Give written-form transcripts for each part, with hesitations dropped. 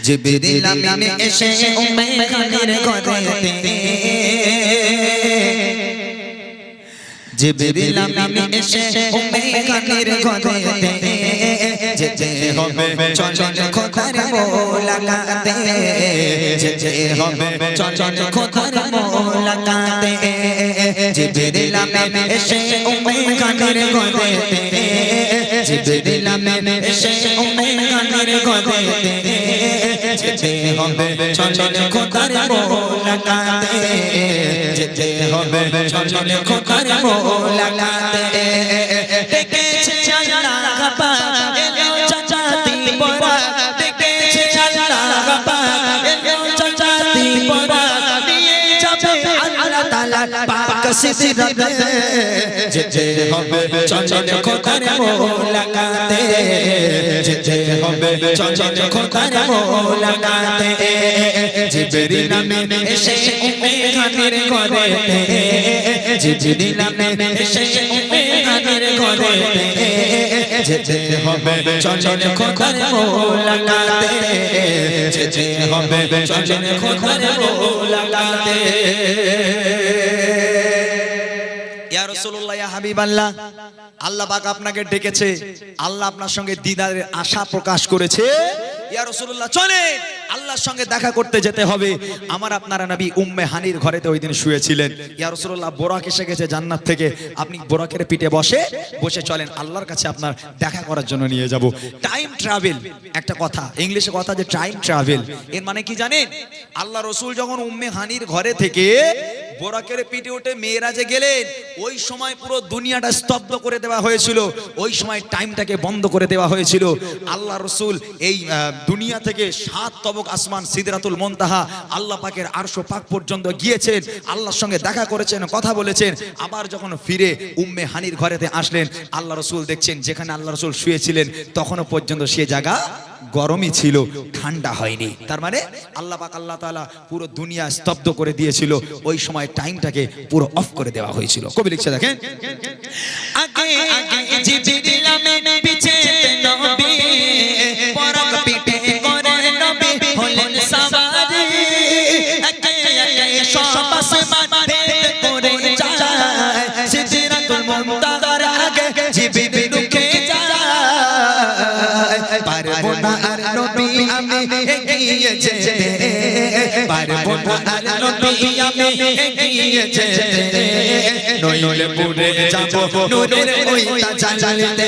জিবরিল আমিন এসে উম্মে খানির ঘরেতে, জিবরিল আমিন এসে উম্মে খানির ঘরেতে, যেতে হবে চঞ্চল খোদার মোলাকাতে, যেতে হবে চঞ্চল খোদার মোলাকাতে। জিবরিল আমিন এসে উম্মে খানির ঘরেতে, জিবরিল আমিন এসে উম্মে খানির ঘরেতে, যেতে হবে চঞ্চল খোদার মোলাকাতে, যেতে হবে চঞ্চল খোদার মোলাকাতে। ডেকেছে আল্লাহ পাক এলো চাচাতি পরা, ডেকেছে আল্লাহ পাক এলো চাচাতি পরা, নিয়ে যাবে আল্লাহ তাআলা পাক সিদরাতে, যেতে হবে চঞ্চল খোদার মোলাকাতে, যেতে হবে চঞ্চল খোদার মোলাকাতে। জিবরিল আমিন এসে উম্মে খানির ঘরেতে, জিবরিল আমিন এসে উম্মে খানির ঘরেতে, যেতে হবে চঞ্চল খোদার মোলাকাতে, যেতে হবে চঞ্চল খোদার মোলাকাতে। ইয়া রাসূলুল্লাহ, ইয়া হাবিবাল্লাহ, আল্লাহ পাক আপনাকে ডেকেছে, আল্লাহ আপনার সঙ্গে দিদারের আশা প্রকাশ করেছে। ইয়া রাসূলুল্লাহ, চলে আল্লাহর সঙ্গে দেখা করতে যেতে হবে। আমার আপনারা নবী উম্মে হানির ঘরেতে ওই দিন শুয়েছিলেন। ইয়া রাসূলুল্লাহ, বোরাক এসে গেছে জান্নাত থেকে, আপনি বোরাকের পিঠে বসে চলেন আল্লাহর কাছে আপনার দেখা করার জন্য নিয়ে যাব। টাইম ট্রাভেল একটা কথা, ইংলিশে কথা যে টাইম ট্রাভেল, এর মানে কি জানেন? আল্লাহ রাসূল যখন উম্মে হানির ঘরে থেকে বোরাকের পিঠে উঠে মেরাজে গেলেন, ওই সময় পুরো দুনিয়াটা স্তব্ধ করে দেওয়া হয়েছিল, ওই সময় টাইমটাকে বন্ধ করে দেওয়া হয়েছিল। আল্লাহ রাসূল এই দুনিয়া থেকে 7 তবক আসমান সিদরাতুল মুনতাহা আল্লাহ পাকের আরশ পাক পর্যন্ত গিয়েছেন, আল্লাহর সঙ্গে দেখা করেছেন, কথা বলেছেন। আবার যখন ফিরে উম্মে হানির ঘরেতে আসলেন, আল্লাহ রাসূল দেখছেন যেখানে আল্লাহ রাসূল শুয়েছিলেন তখনও পর্যন্ত সে জায়গা গরমই ছিল, ঠান্ডা হয়নি। তার মানে আল্লাহ পাক আল্লাহ তাআলা পুরো দুনিয়া স্তব্ধ করে দিয়েছিল, ওই সময় টাইমটাকে পুরো অফ করে দেওয়া হয়েছিল। কবি লিখছে দেখেন, আগে আগে জিবরিল আমিন পিছে নবী, পরাক পিঠে করে নবী হলেন সওয়ারি, আগে আগে সব আসমান ভেদ করে যায়, সিদরাতুল মুনতাহার আগে জিবরিল ঢুকে যায়। পারবো না আর নবী আমি এগিয়ে যেতে, পারবো না আর নবী আমি এগিয়ে যেতে, নইলে পুরে যাব নূরের ওইটা জ্বালিতে,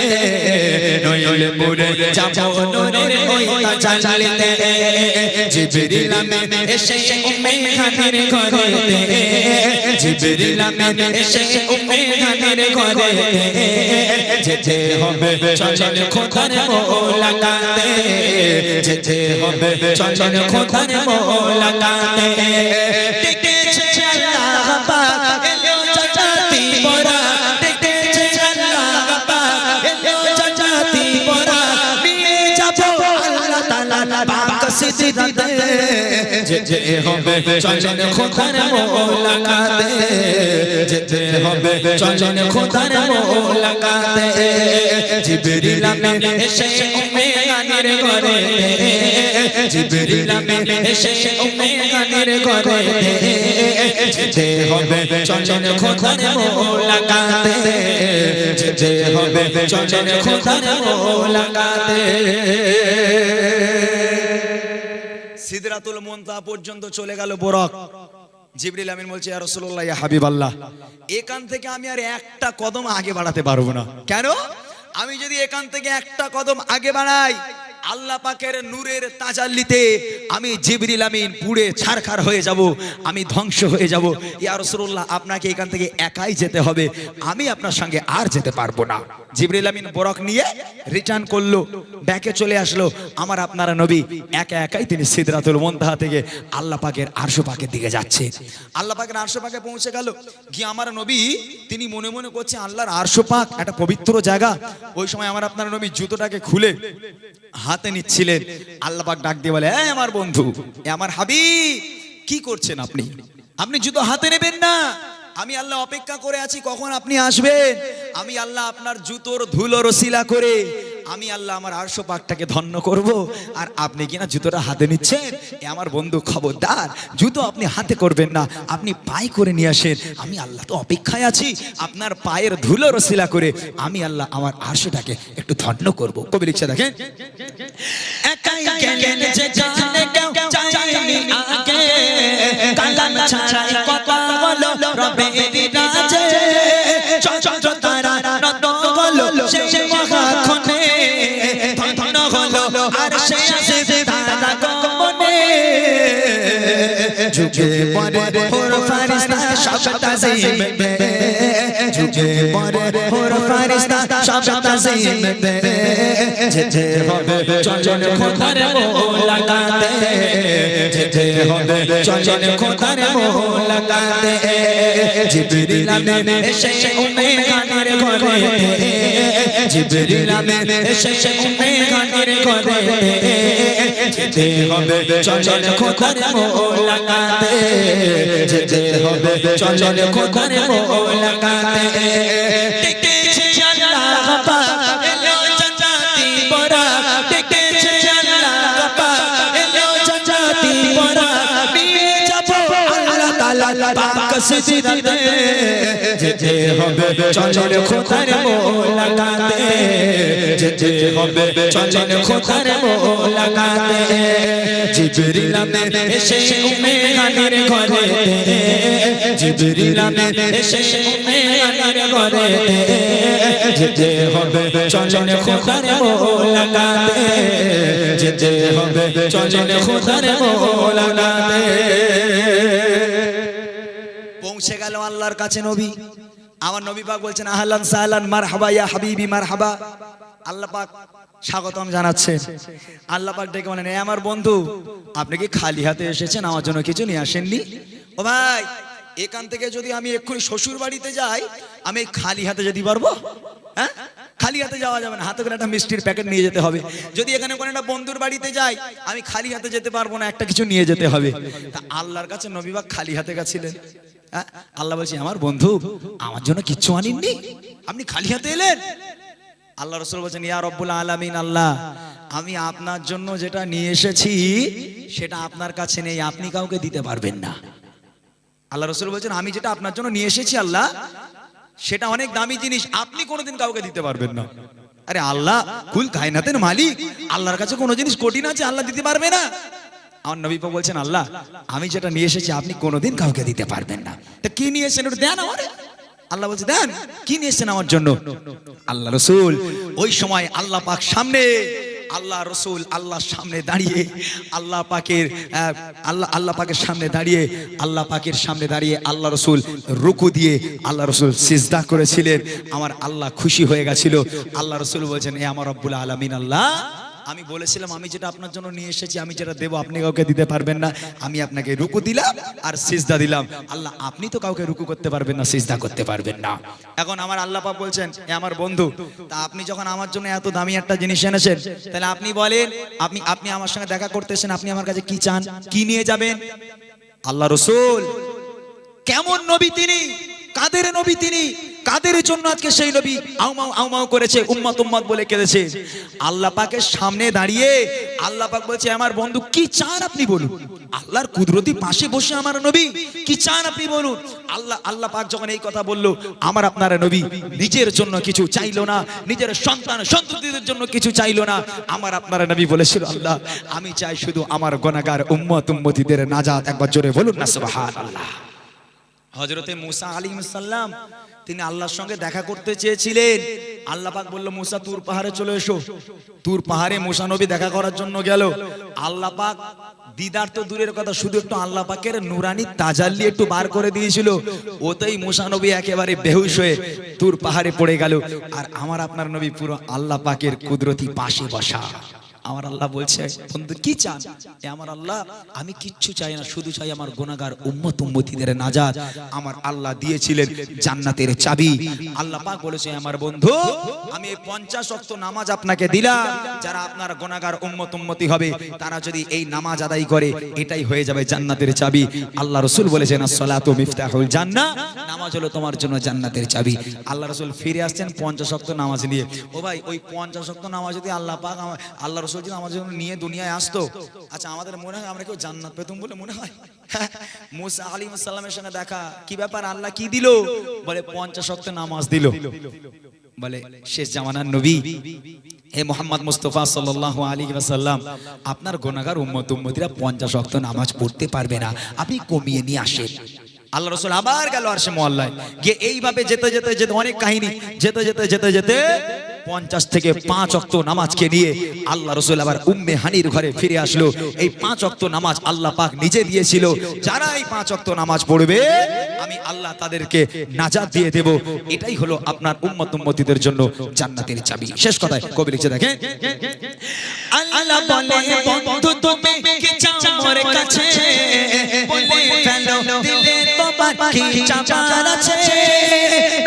নইলে পুরে যাব নূরের ওইটা জ্বালিতে। জিবরিল আমিন এসে উম্মে হানির ঘরেতে, জিবরিল আমিন এসে উম্মে হানির ঘরেতে, যেতে হবে চঞ্চল খোদার মোলাকাতে, যেতে হবে চঞ্চল খোদার মোলাকাতে। ডেকেছে আল্লাহ পাক এলো চাচাতি পরা, ডেকেছে আল্লাহ পাক এলো চাচাতি পরা, নিয়ে যাব আল্লাহ তাআলা পাক সিদরাতে, যেতে হবে চঞ্চল খোদার মোলাকাতে, যেতে হবে চঞ্চল খোদার মোলাকাতে। জিবরিল আমিন এসে উম্মে হানির ঘরেতে, জিবরিল আমিন এসে উম্মে হানির ঘরেতে, যেতে হবে চঞ্চল খোদার মোলাকাতে, যেতে হবে চঞ্চল খোদার মোলাকাতে। সিদরাতুল মুনতাহা পর্যন্ত চলে গেল বোরাক। জিবরিল আমিন বলছে, ইয়া রাসূলুল্লাহ, ইয়া হাবিবাল্লাহ, এখান থেকে আমি আর একটা কদম আগে বাড়াতে পারবো না। কেন? আমি যদি এখান থেকে একটা কদম আগে বাড়াই, আল্লাহ পাকের নূরের তাজাল্লিতে আমি জিবরিল আমিন পুড়ে ছারখার হয়ে যাব, আমি ধ্বংস হয়ে যাব। ইয়া রাসূলুল্লাহ, আপনাকে এখান থেকে একাই যেতে হবে, আমি আপনার সঙ্গে আর যেতে পারবো না। জিবরিল আমিন বোরাক নিয়ে রিটার্ন করলো, ব্যাকে চলে আসলো। আমার আপনারা নবী একা একাই তিনি সিদরাতুল মুনতাহা থেকে আল্লাহ পাকের আরশ পাকের দিকে যাচ্ছে। আল্লাহ পাকের আরশ পাকে পৌঁছে গেল, গিয়ে আমার নবী তিনি মনে মনে করছে আল্লাহর আরশ পাক একটা পবিত্র জায়গা। ওই সময় আমার আপনারা নবী জুতোটাকে খুলে হাতে নিচ্ছিলেন। আল্লাহ পাক ডাক দিয়ে বলে, এই আমার বন্ধু, আমার হাবিব, কি করছেন আপনি? আপনি জুতো হাতে নেবেন না, আমি আল্লাহ অপেক্ষা করে আছি কখন আপনি আসবেন। আমি আল্লাহ আপনার জুতোর ধুলো রসিলা করে আমি আল্লাহ আমার আরশ পাকটাকে ধন্য করব। আর আপনি কিনা জুতোটা হাতে নিচ্ছেন, এ আমার বন্ধু খবরদার, জুতো আপনি হাতে করবেন না, আপনি পায়ে করে নিয়ে আসেন। আমি আল্লাহ তো অপেক্ষায় আছি, আপনার পায়ের ধুলো রসিলা করে আমি আল্লাহ আমার আরশটাকে একটু ধন্য করব। কবি লিখছে দেখেন, একাই গেলেন যে জানে কেউ চাইনি আগে, কালাম ছাড়াই কথা বলো রবের রাজে, চন্দ্র তারা নত হলো সে মহাক্ষণে, ধন্য হলো আর সে আসে তারা গমনে, ঝুঁকে পড়ে হোর ফারিস্তা সব তাজিম দে, ঝুঁকে পড়ে হোর ফারিস্তা সব তাজিম দে, যেতে হবে চঞ্চল খোদার মোলাকাতে, যেতে হবে চঞ্চল খোদার মোলাকাতে, জিবরিল আমিন এসে উম্মে খানের ঘরে, জিবরিল আমিন এসে উম্মে খানের ঘরে, যেতে হবে চঞ্চল খোদার মোলাকাতে, যেতে হবে চঞ্চল খোদার মোলাকাতে, ডেকেছে আল্লাহ পাক এলো জান্নাতি পরা, ডেকেছে আল্লাহ পাক এলো জান্নাতি পরা, নিয়ে যাব আল্লাহ তাআলা পাক সিজদাতে, যেতে হবে চঞ্চল খোদার মোলাকাতে, যেতে হবে চঞ্চল খোদার মোলাকাতে, জিবরিল আমিন এসে উম্মে খানের ঘরে, জিবরিল আমিন এসে উম্মে খানের ঘরে, যেতে হবে চঞ্চল খোদার মোলাকাতে, যেতে হবে চঞ্চল খোদার মোলাকাতে। পৌঁছে গেল আল্লাহর কাছে নবী, আমার নবী পাক বলছেন আহলান সাহলান মারহাবা ইয়া হাবিবি মারহাবা। আল্লাহ পাক স্বাগতম জানাচ্ছেন। আল্লাহ পাক ডেকে বলেন, এ আমার বন্ধু, আপনি কি খালি হাতে এসেছেন, আমার জন্য কিছু নিয়ে আসেননি? ও ভাই, এখান থেকে যদি আমি এক্ষুনি শ্বশুর বাড়িতে যাই, আমি খালি হাতে যেতে পারবো? হ্যাঁ, খালি হাতে যাওয়া যাবে না, হাতে করে একটা মিষ্টির প্যাকেট নিয়ে যেতে হবে। যদি এখানে কোনো একটা বন্ধুর বাড়িতে যাই, আমি খালি হাতে যেতে পারবো না, একটা কিছু নিয়ে যেতে হবে। তা আল্লাহর কাছে নবী পাক খালি হাতে গেছিলেন। আল্লাহ বলছে, আমার বন্ধু, আমার জন্য কিচ্ছু আনেননি, আপনি খালি হাতে এলেন? আল্লাহ রাসূল বলেন, ইয়া রব্বুল আলামিন, আল্লাহ, আমি আপনার জন্য যেটা নিয়ে এসেছি সেটা আপনার কাছে নেই, আপনি কাউকে দিতে পারবেন না। আল্লাহ রাসূল বলেন, আমি যেটা আপনার জন্য নিয়ে এসেছি আল্লাহ, সেটা অনেক দামি জিনিস, আপনি কোনোদিন কাউকে দিতে পারবেন না। আরে আল্লাহ কুল কায়নাতের মালিক, আল্লাহর কাছে কোনো জিনিস কঠিন আছে আল্লাহ দিতে পারবে না? আমার নবী পাক বলছেন, আল্লাহ, আমি যেটা নিয়ে এসেছি আপনি কোনোদিন কাউকে দিতে পারবেন না। তা কি নিয়ে এসেছেন ওটা দেন আমারে। আল্লাহ বলছে, দেন, কি নিয়ে এসেছেন আমার জন্য? আল্লাহ রাসূল ওই সময় আল্লাহ পাক সামনে, আল্লাহ রাসূল আল্লাহর সামনে দাঁড়িয়ে, আল্লাহ পাকের সামনে দাঁড়িয়ে, আল্লাহ পাকের সামনে দাঁড়িয়ে আল্লাহ রাসূল রুকু দিয়ে আল্লাহ রাসূল সিজদা করেছিলেন। আমার আল্লাহ খুশি হয়ে গেছিল। আল্লাহ রাসূল বলেছেন, এ আমার রব্বুল আলামিন, আল্লাহ, আমি বলেছিলাম আমি যেটা আপনার জন্য নিয়ে এসেছি, আমি যেটা দেব আপনি কাউকে দিতে পারবেন না, আমি আপনাকে রুকু দিলাম আর সিজদা দিলাম। আল্লাহ, আপনি তো কাউকে রুকু করতে পারবেন না, সিজদা করতে পারবেন না। এখন আমার আল্লাহ পাক বলছেন, এ আমার বন্ধু, তা আপনি যখন আমার জন্য এত দামি একটা জিনিস এনেছেন, তাহলে আপনি বলেন, আপনি আমার সঙ্গে দেখা করতে এসেছেন, আপনি আমার কাছে কি চান, কি নিয়ে যাবেন? আল্লাহ রাসূল কেমন নবী তিনি, কাদের নবী তিনি, কাদের জন্য আজকে সেই নবী আউমাউ করেছে, উম্মত উম্মত বলে কেঁদেছে। আল্লাহ পাকের সামনে দাঁড়িয়ে আল্লাহ পাক বলছে, আমার বন্ধু কি চান আপনি বলুন। আল্লাহর কুদরতি পাশে বসে আমার নবী কি চান আপনি বলুন। আল্লাহ পাক যখন এই কথা বলল, আমার আপনার নবী নিজের জন্য কিছু চাইলো না, নিজের সন্তান সন্ততিদের জন্য কিছু চাইলো না। আমার আপনার নবী বলেছিল, আল্লাহ, আমি চাই শুধু আমার গুনাহগার উম্মত উম্মতিদের নাজাত। একবার জোরে বলুন না সুবহানাল্লাহ। হযরতে মুসা আলাইহিস সালাম তিনি আল্লাহর সঙ্গে দেখা করতে চেয়েছিলেন। আল্লাহ পাক বলল, মুসা তুর পাহাড়ে চলে এসো। তুর পাহাড়ে মুসা নবী দেখা করার জন্য গেল। আল্লাহ পাক দিদার তো দূরের কথা, শুধু একটু আল্লাহ পাকের নূরানি তাজাল্লি একটু বার করে দিয়েছিল, ওতেই মুসা নবী একেবারে বেহুশ হয়ে তুর পাহাড়ে পড়ে গেল। আর আমার আপনার নবী পুরো আল্লাহ পাকের কুদরতি পাশে বসা। আমার আল্লাহ বলছে, বন্ধু কি চান? আমার আল্লাহ, আমি কিচ্ছু চাই না, শুধু চাই আমার গুনাহগার উম্মত উম্মতিদের নাজাত। আমার আল্লাহ দিয়েছিলেন জান্নাতের চাবি। আল্লাহ পাক বলেছে, আমার বন্ধু আমি 50 ওয়াক্ত নামাজ আপনাকে দিলাম, যারা আপনার গুনাহগার উম্মত উম্মতি হবে তারা যদি এই নামাজ আদায় করে এটাই হয়ে যাবে জান্নাতের চাবি। আল্লাহ রাসূল বলেছেন, আস-সালাতু মিফতাহুল জান্নাহ, নামাজ হলো তোমার জন্য জান্নাতের চাবি। আল্লাহ রাসূল ফিরে আসছেন 50 ওয়াক্ত নামাজ নিয়ে। ও ভাই, ওই 50 ওয়াক্ত নামাজ যদি আল্লাহ পাক আল্লাহ রাসূল যদি আমাদের জন্য নিয়ে দুনিয়ায় আসতো, আচ্ছা আমাদের মনে হয় আমরা কেউ জান্নাত পেতাম বলে মনে হয়? মুসা আলাইহিস সালামের সঙ্গে দেখা, কি ব্যাপার আল্লাহ কি দিল? বলে 50 ওয়াক্ত নামাজ দিল। বলে শেষ জামানার নবী হে মুহাম্মদ মুস্তাফা সাল্লাল্লাহু আলাইহি ওয়াসাল্লাম, আপনার গুনাহগার উম্মত উম্মতিরা 50 ওয়াক্ত নামাজ পড়তে পারবে না, আপনি কমিয়ে নিয়ে আসেন। আল্লাহ রাসূল আবার গেল আরশে মুআল্লায় গিয়ে এইভাবে যেতে যেতে যেতে অনেক কাহিনী, যেতে যেতে যেতে যেতে 50 থেকে 5 ওয়াক্ত নামাজকে নিয়ে আল্লাহ রাসূল আবার উম্মে হানির ঘরে ফিরে আসলো। এই 5 ওয়াক্ত নামাজ আল্লাহ পাক নিজে দিয়েছিল, যারা এই 5 ওয়াক্ত নামাজ পড়বে আমি আল্লাহ তাদেরকে নাজাত দিয়ে দেব। এটাই হলো আপনার উম্মত উম্মতিদের জন্য জান্নাতের চাবি। শেষ কথায় কবি লিখছে, দেখেন আল্লাহ বলে, বন্ধু তুমি কি চাও মোর কাছে, বলে ফেলো দিলে তোমার কি চাবার আছে।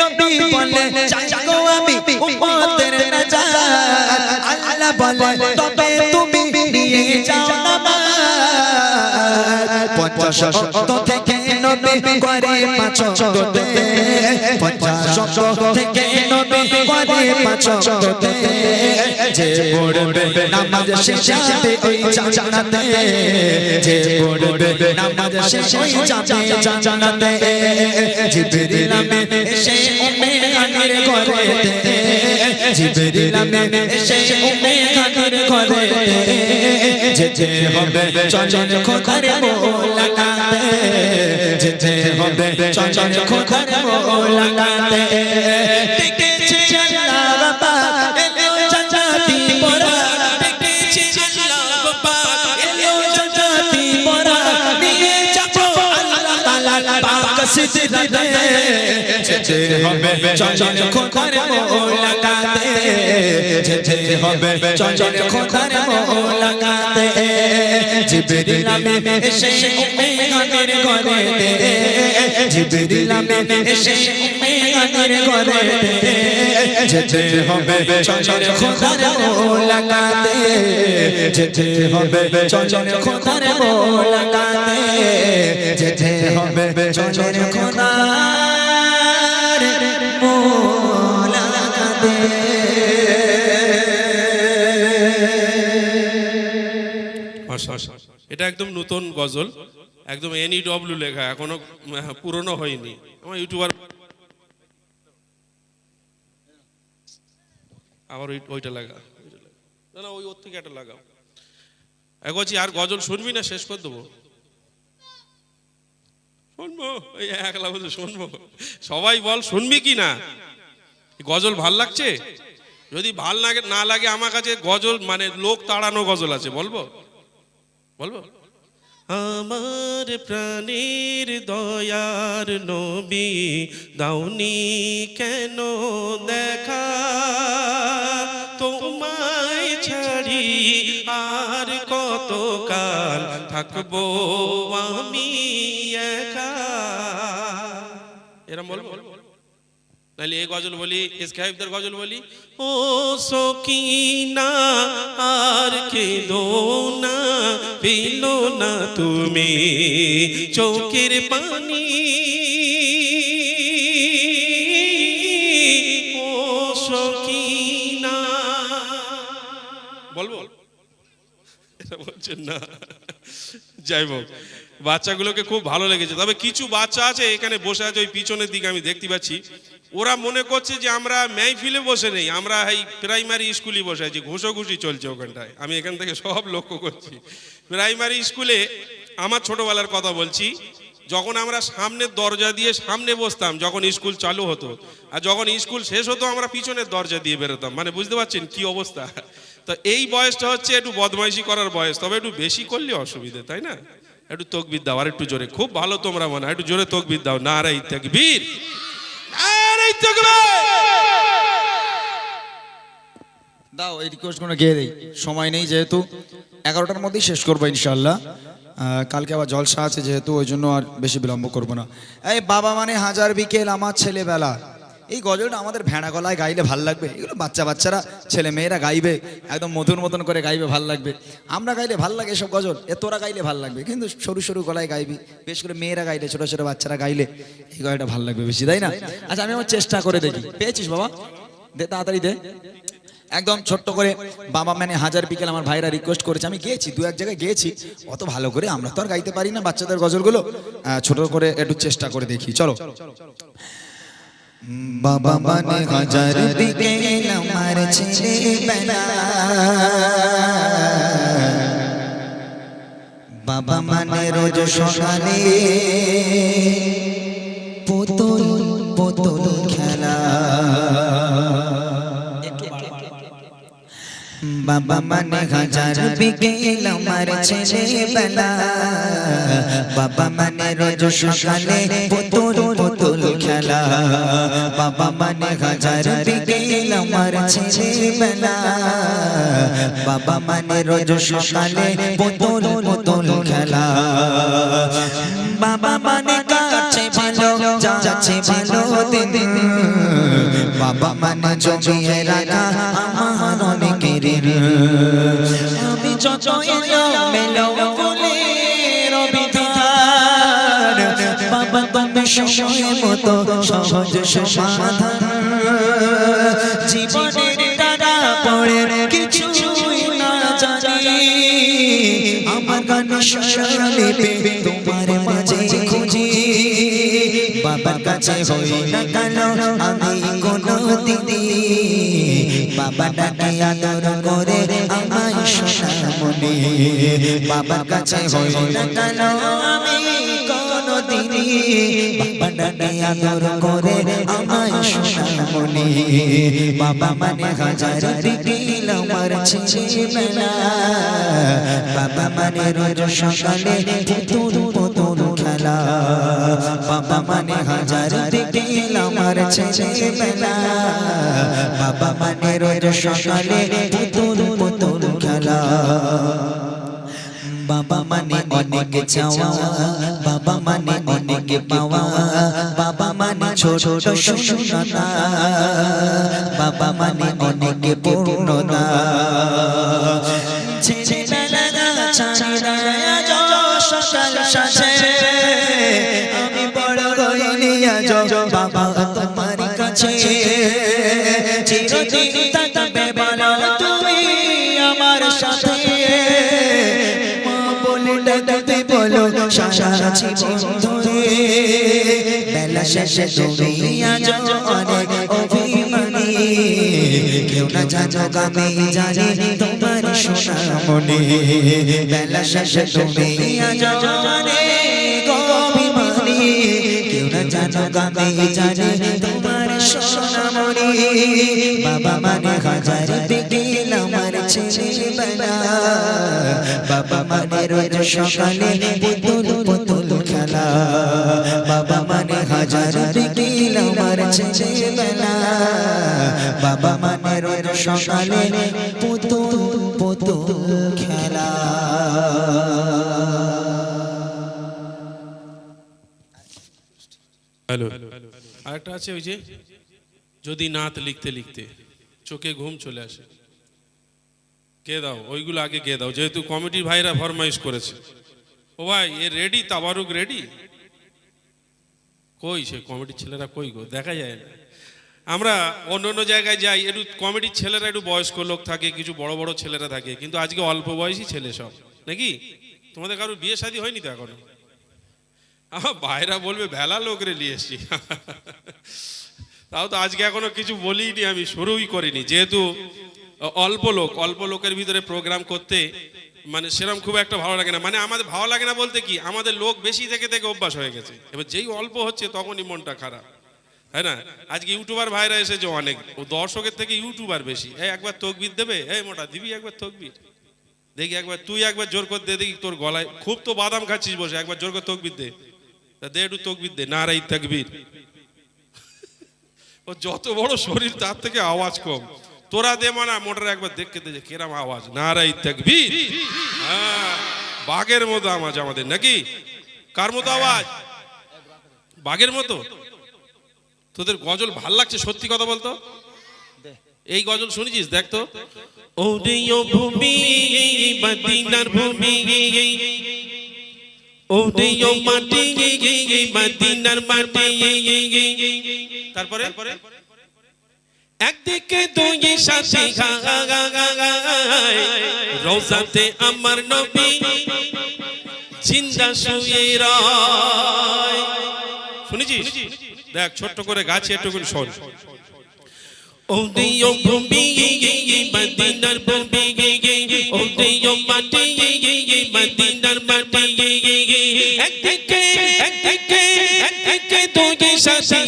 নবী বলে, চাই গো আমি উম্মতের নাজাত। আল্লাহ বলে, তবে তুমি নিয়ে যাও নামাজ। 50 ওয়াক্ত থেকে নবী করে 5 ওয়াক্ত, 50 ওয়াক্ত থেকে নবী করে 5 ওয়াক্ত। যে পড়বে নামাজ শেষে ওই জান্নাতে, যে পড়বে নামাজ শেষে ওই যাবে জান্নাতে। জিবরিল আমিন এসে উম্মে হানির ঘরেতে, জিবরিল আমিন এসে উম্মে হানির ঘরেতে। যেতে হবে চঞ্চল খোদার মোলাকাতে, যেতে হবে চঞ্চল খোদার মোলাকাতে। দেখেছি আল্লাহ পাক এলো জান্নাতি পরা, দেখেছি আল্লাহ পাক এলো জান্নাতি পরা। নিয়ে যাবো আল্লাহ তাআলা পাক সিজদাতে, যেতে হবে চঞ্চল খোদার মোলাকাতে, যেতে হবে চঞ্চল খোদার মোলাকাতে। জিবরিল আমিন এসে উম্মে হানির ঘরেতে, জিবরিল আমিন এসে উম্মে হানির ঘরেতে। যেতে হবে চঞ্চল খোদার মোলাকাতে, যেতে হবে চঞ্চল খোদার মোলাকাতে, যেতে হবে চঞ্চল খোদার মোলাকাতে। এটা একদম নতুন গজল, একদম NEW লেখা, এখনো পুরনো হয়নি। আমার ইউটিউবার আবার ওইটা লাগা, না না ওই ওর থেকে একটা লাগাও। এগোচ্ছি, আর গজল শুনবি না? শেষ করে দেবো। শুনবো, এই একলা বলছে শুনবো। সবাই বল শুনবি কি না? গজল ভাল লাগছে? যদি ভাল না লাগে আমার কাছে গজল মানে লোক তাড়ানো গজল আছে, বলবো বলবো। আমার প্রাণের দয়ার নবী, দাওনি কেন দেখা, তোমায় ছাড়ি আর কতকাল থাকবো আমি একা। এরম বলবো, নাহলে এই গজল বলি, ইসকাইবদের গজল বলি। ও সকিনা আর কেঁদো না, পেলো না তুমি চোখের পানি। ও সকিনা, বলবো? এটা বলছেন না। যাই হোক, বাচ্চাগুলোকে খুব ভালো লেগেছে। তবে কিছু বাচ্চা আছে এখানে বসে আছে, ওই পিছনের দিকে আমি দেখতে পাচ্ছি, ওরা মনে করছে যে আমরা মেহফিলে বসে নেই, আমরা এই প্রাইমারি স্কুলে বসে আছি, ঘুষোঘুষি চলছে ওখানটায়। আমি এখান থেকে সব লক্ষ্য করছি। প্রাইমারি স্কুলে আমার ছোটবেলার কথা বলছি, যখন আমরা সামনের দরজা দিয়ে সামনে বসতাম যখন স্কুল চালু হতো, আর যখন স্কুল শেষ হতো আমরা পিছনের দরজা দিয়ে বেরোতাম। মানে বুঝতে পারছেন কি অবস্থা? তো এই বয়সটা হচ্ছে একটু বদমাইশি করার বয়স, তবে একটু বেশি করলে অসুবিধে, তাই না? একটু তাকবীর দাও, আর একটু জোরে। খুব ভালো তোমরা মনে হয়, একটু জোরে তাকবীর দাও। নারায়ে তাকবীর, নারায়ে তাকবীর। দাও এই রিকোয়েস্টগুলো গিয়ে দেই, সময় নেই যেহেতু 11টার মধ্যেই শেষ করবো ইনশাল্লাহ। কালকে আবার জলসা আছে যেহেতু, ওই জন্য আর বেশি বিলম্ব করবো না। এই বাবা মানে হাজার বিকেল আমার ছেলেবেলা, এই গজলটা আমাদের ভেড়া গলায় গাইলে ভাল লাগবে। এগুলো বাচ্চারা ছেলে মেয়েরা গাইবে, একদম মধুর মতন করে গাইবে, ভাল লাগবে। আমরা গাইলে ভাল লাগে এসব গজল, তোরা গাইলে ভাল লাগবে, কিন্তু সরু সরু গলায় গাইবি, বেশ করে মেয়েরা গাইলে, ছোট ছোট বাচ্চারা গাইলে এই গলাটা ভাল লাগবে বেশি, তাই না? আচ্ছা আমি আমার চেষ্টা করে দেখি। পেয়েছিস বাবা? দে তাড়াতাড়ি দে। একদম ছোট্ট করে বাবা মানে হাজার বিকেল আমার ভাইরা রিকোয়েস্ট করেছে, আমি গিয়েছি, দু এক জায়গায় গিয়েছি, অত ভালো করে আমরা তো আর গাইতে পারি না বাচ্চাদের গজলগুলো, ছোট করে একটু চেষ্টা করে দেখি, চলো। বাবা মানে হাজার বিকেল আমার ছেলেবেলা, বাবা মানে রোজ সকালে পুতুল পুতুল খেলা, বাবা মানে হাজার বিকেল আমার ছেলেবেলা, বাবা মানে রোজ সকালে পুতুল পুতুল খেলা, বাবা মানে হাজার বিকেল আমার ছেলেবেলা, বাবা মানে রোজ সকালে পুতুল পুতুল খেলা, বাবা মানে কাছে ভালো যাচ্ছে ভালো দিন, বাবা মানে জমিয়ে রাখা আমার অনেকের, আমি যত মেলো ফুলের বিধান, বাবা তুমি সময় মতো সহজ সমাধান, জীবনের তারা পড়ে কিছুই না জানি, আমার গান শরণে তোমার মাঝে খুঁজি, বাবার কাছে হই না কেন আমি কোনো দিদি, বাবা ডাকে আদর করে আমায় সোনামণি, বাবার কাছে হই না কেন আমি কোনো দিদি, বাবা ডাকে আদর করে আমায় সোনামণি, বাবা মানে হাজার বিকেল আমার ছেলেবেলা, বাবা মানে রোজ সকালে পুতুল পুতুল খেলা, বাবা মানে হাজার বিকেল আমার ছেলেবেলা, বাবা মানে রোজ সকালে পুতুল পুতুল খেলা, বাবা মানে অনেক চাওয়া, বাবা মানে অনেক পাওয়া, বাবা মানে ছোট শূন্যতা, বাবা মানে অনেক পূর্ণতা, ছেলেবেলা ছাড়া সকাল সাজে আমি বড় হইনি আজ বাবা তোমার কাছে, চিরদিন থাকবে ভালো তুমি আমার সাথে, মা বলে ডাকতে বলো সারা জীবন ধরে, বেলা শেষে তুমি আজ অনেক অভিমানী, কেউ না জানো আমি জানি তোমার সোনামণি, বেলা শেষে তুমি আজ অনেক অভিমানী, কেউ না জানো আমি জানি তোমার সোনামণি, বাবা মানে হাজার বিকেল আমার ছেলেবেলা, বাবা মানে রোজ সকালে পুতুল পুতুল খেলা, বাবা মানে হাজার বিকেল আমার ছেলেবেলা, বাবা মানে রোজ সকালে পুতুল পুতুল খেলা। হ্যালো, আরেকটা আছে ওই যে যদি নাত লিখতে লিখতে চোখে ঘুম চলে আসে, কে দাও ওইগুলো আগে কে দাও, যেহেতু কমিটির ভাইরা ফরমাইশ করেছে। ও ভাই এ রেডি, তাবারুক রেডি? কই সে কমিটির ছেলেরা কই গো, দেখা যায় না। আমরা অন্য অন্য জায়গায় যাই, একটু কমিটির ছেলেরা একটু বয়স্ক লোক থাকে, কিছু বড় বড় ছেলেরা থাকে, কিন্তু আজকে অল্প বয়সী ছেলে সব, নাকি? তোমাদের কারোর বিয়ে শাদী হয়নি তো এখনো? আমার ভাইরা বলবে ভেলা লোক রে নিয়ে এসছি। তাও তো আজকে এখনো কিছু বলিনি, আমি শুরুই করিনি, যেহেতু অল্প লোকের ভিতরে প্রোগ্রাম করতে মানে সেরকম খুব একটা ভালো লাগে না। মানে আমাদের ভালো লাগে না বলতে কি, আমাদের লোক বেশি থেকে থেকে অভ্যাস হয়ে গেছে, এবার যেই অল্প হচ্ছে তখনই মনটা খারাপ, তাই না? আজকে ইউটিউবার ভাইরা এসেছে অনেক, ও দর্শকের থেকে ইউটিউবার বেশি। এই একবার তকবির দেবে, এই মোটা দিবি একবার তকবির, দেখি একবার তুই একবার জোর করে দে, দেখি তোর গলায় খুব তো বাদাম খাচ্ছিস বসে, একবার জোর করে তকবির দে, দে একটু তকবির দে, নারাই তাকবীর। ও যত বড় শরীর তার থেকে আওয়াজ কম, তোরা দে মানা মোটর একবার দেখতে দে যে কেরাম আওয়াজ, নারাই তাকবীর। হ্যাঁ, বাঘের মতো আওয়াজ আমাদের নাকি? কার মতো আওয়াজ? বাঘের মতো। তোদের গজল ভাল লাগছে সত্যি কথা বলতো? এই গজল শুনেছিস? দেখ তো। ও রে ও ভূমি মদিনার ভূমি, ও রে ও মাটি মদিনার মাটি। তারপরে একদিকে দুই সাথী রওজাতে আমার নবী জিন্দা শুয়ে রয়। শুনেছিস? দেখ ছোট্ট করে গাছে একটু করে শোন। ও রে ও ভূমি মদিনার ভূমি, ও রে ও মাটি মদিনার মাটি। একদিকে দুই সাথী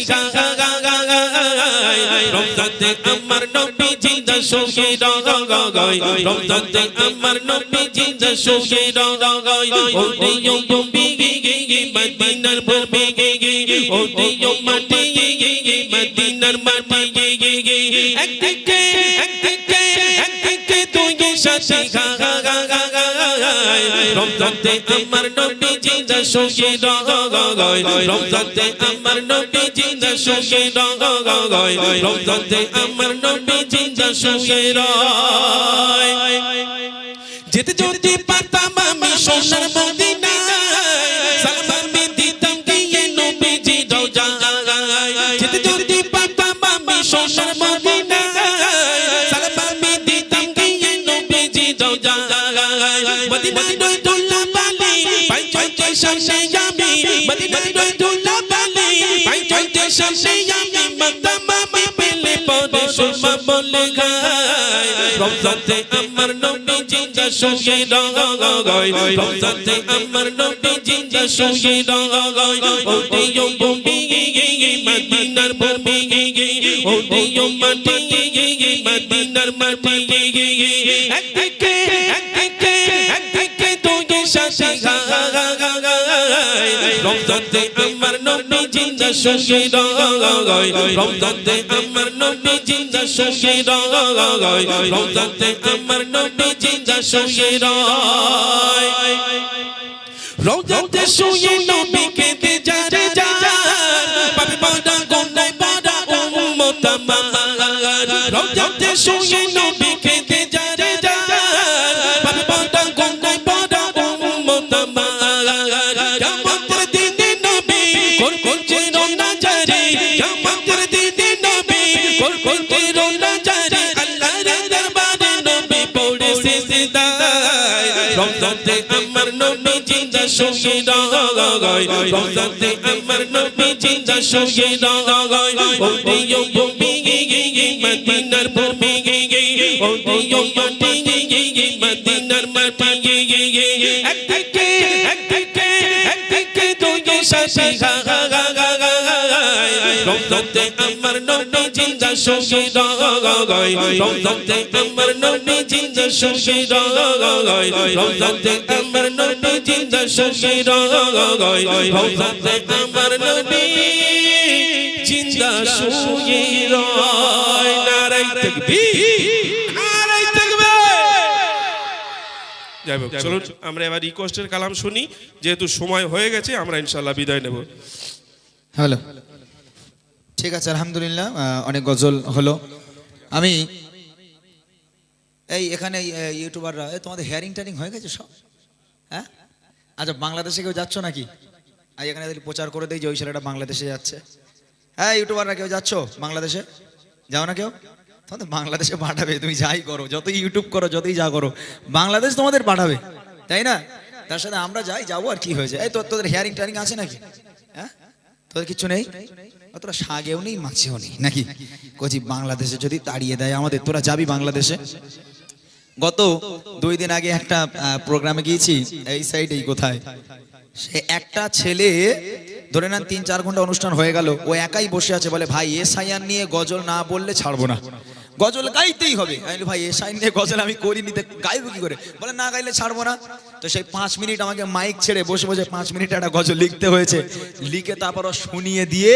রওজাতে আমার নবী জিন্দা শুয়ে রয়, রওজাতে আমার নবী জিন্দা শুয়ে রয়। ও রে ও ভূমি মদিনার ভূমি, ও রে ও মাটি মদিনার মাটি। একদিকে দুই সাথী রওজাতে আমার নবী জিন্দা শুয়ে রয়, রওজাতে আমার নবী জিন্দা শুয়ে রয়, রওজাতে আমার নবী জিন্দা শুয়ে রয়। যেতে যদি পারতাম আমি সোনার মদিনা, সালাম আমি দিতাম গিয়ে নবীজি রওজায়। যেতে যদি পারতাম আমি সোনার মদিনা, সালাম আমি দিতাম গিয়ে নবীজি রওজায়। মদিনায় দোলা বালি পাই চলতে সামনে আমি, মদিনায় দোলা বালি পাই চলতে সামনে আমি। মাতাম আমি পেলে পরে সুরমা বলে গায়, রওজাতে আমার নবী জিন্দা শুয়ে রয়, রওজাতে আমার নবী জিন্দা শুয়ে রয়। ও রে ও ভূমি মদিনার ভূমি, ও রে ও মাটি মদিনার মাটি। একদিকে দুই সাথী রওজাতে আমার নবী জিন্দা শুয়ে রয়, রওজাতে আমার নবী জিন্দা শুয়ে রয়, রওজাতে আমার নবী জিন্দা শুয়ে রয়। রওজাতে শুয়ে নবীকে দে যারে পাবে বড় গুনাহ বড় উম্মত আমার। রওজাতে শুয়ে নবীকে দে যারে পাবে বড় গুনাহ বড় উম্মত আমার। কিয়ামতের দিনে নবী করছে রওনা জারি, কিয়ামতের দিনে নবী করছে রওনা জারি। আল্লাহর দরবারে নবী পড়ে সিজদায়, রওজাতে আমার নবী জিন্দা শুয়ে রয়, রওজাতে আমার নবী জিন্দা শুয়ে রয়। ও রে ও ভূমি মদিনার ভূমি, ও রে ও মাটি মদিনার মাটি। একদিকে দুই সাথী রওজাতে আমার নবী জিন্দা শুয়ে রয়, রওজাতে আমার নবী জিন্দা শুয়ে রয়, রওজাতে আমার নবী জিন্দা শুয়ে রয়, রওজাতে আমার নবী জিন্দা শুয়ে রয়। নারাই তাকবীর, নারাই তাকবীর। যাই হোক, চলুন আমরা এবার রিকোয়েস্টের কালাম শুনি, যেহেতু সময় হয়ে গেছে আমরা ইনশাআল্লাহ বিদায় নেব। হ্যালো, ঠিক আছে, আলহামদুলিল্লাহ, অনেক গজল হলো। আমি এই এখানে ইউটিউবাররা, তোমাদের হেয়ারিং টেয়ারিং হয়ে গেছে সব? হ্যাঁ, আচ্ছা, বাংলাদেশে কেউ যাচ্ছ নাকি? আর এখানে প্রচার করে দেই যে ওই ছেলেটা বাংলাদেশে যাচ্ছে। হ্যাঁ, ইউটিউবাররা কেউ যাচ্ছ বাংলাদেশে? যাও না কেউ? তোমাদের বাংলাদেশে পাঠাবে, তুমি যাই করো, যতই ইউটিউব করো, যতই যা করো, বাংলাদেশ তোমাদের পাঠাবে, তাই না? তার সাথে আমরা যাবো আর কি হয়েছে। এই তোদের হেয়ারিং টেয়ারিং আছে নাকি? হ্যাঁ, তোদের কিছু নেই? তোরা সাগেও নেই, মাছেও নেই নাকি? কচি বাংলাদেশে যদি তাড়িয়ে দেয় আমাদের, তোরা যাবি বাংলাদেশে? গত 2 দিন আগে একটা প্রোগ্রামে গিয়েছি, এই সাইডেই কোথায়, সে একটা ছেলে ধরে নেন 3-4 ঘন্টা অনুষ্ঠান হয়ে গেল, ও একাই বসে আছে, বলে ভাই এসআইআর নিয়ে গজল না বললে ছাড়বো না, গজল গাইতেই হবে। আমি ভাই এসআই নিয়ে গজল আমি করিনি, গাইবো কি করে? বলে না গাইলে ছাড়বো না। তো সেই 5 মিনিট আমাকে মাইক ছেড়ে বসে বসে 5 মিনিট একটা গজল লিখতে হয়েছে, লিখে তারপর শুনিয়ে দিয়ে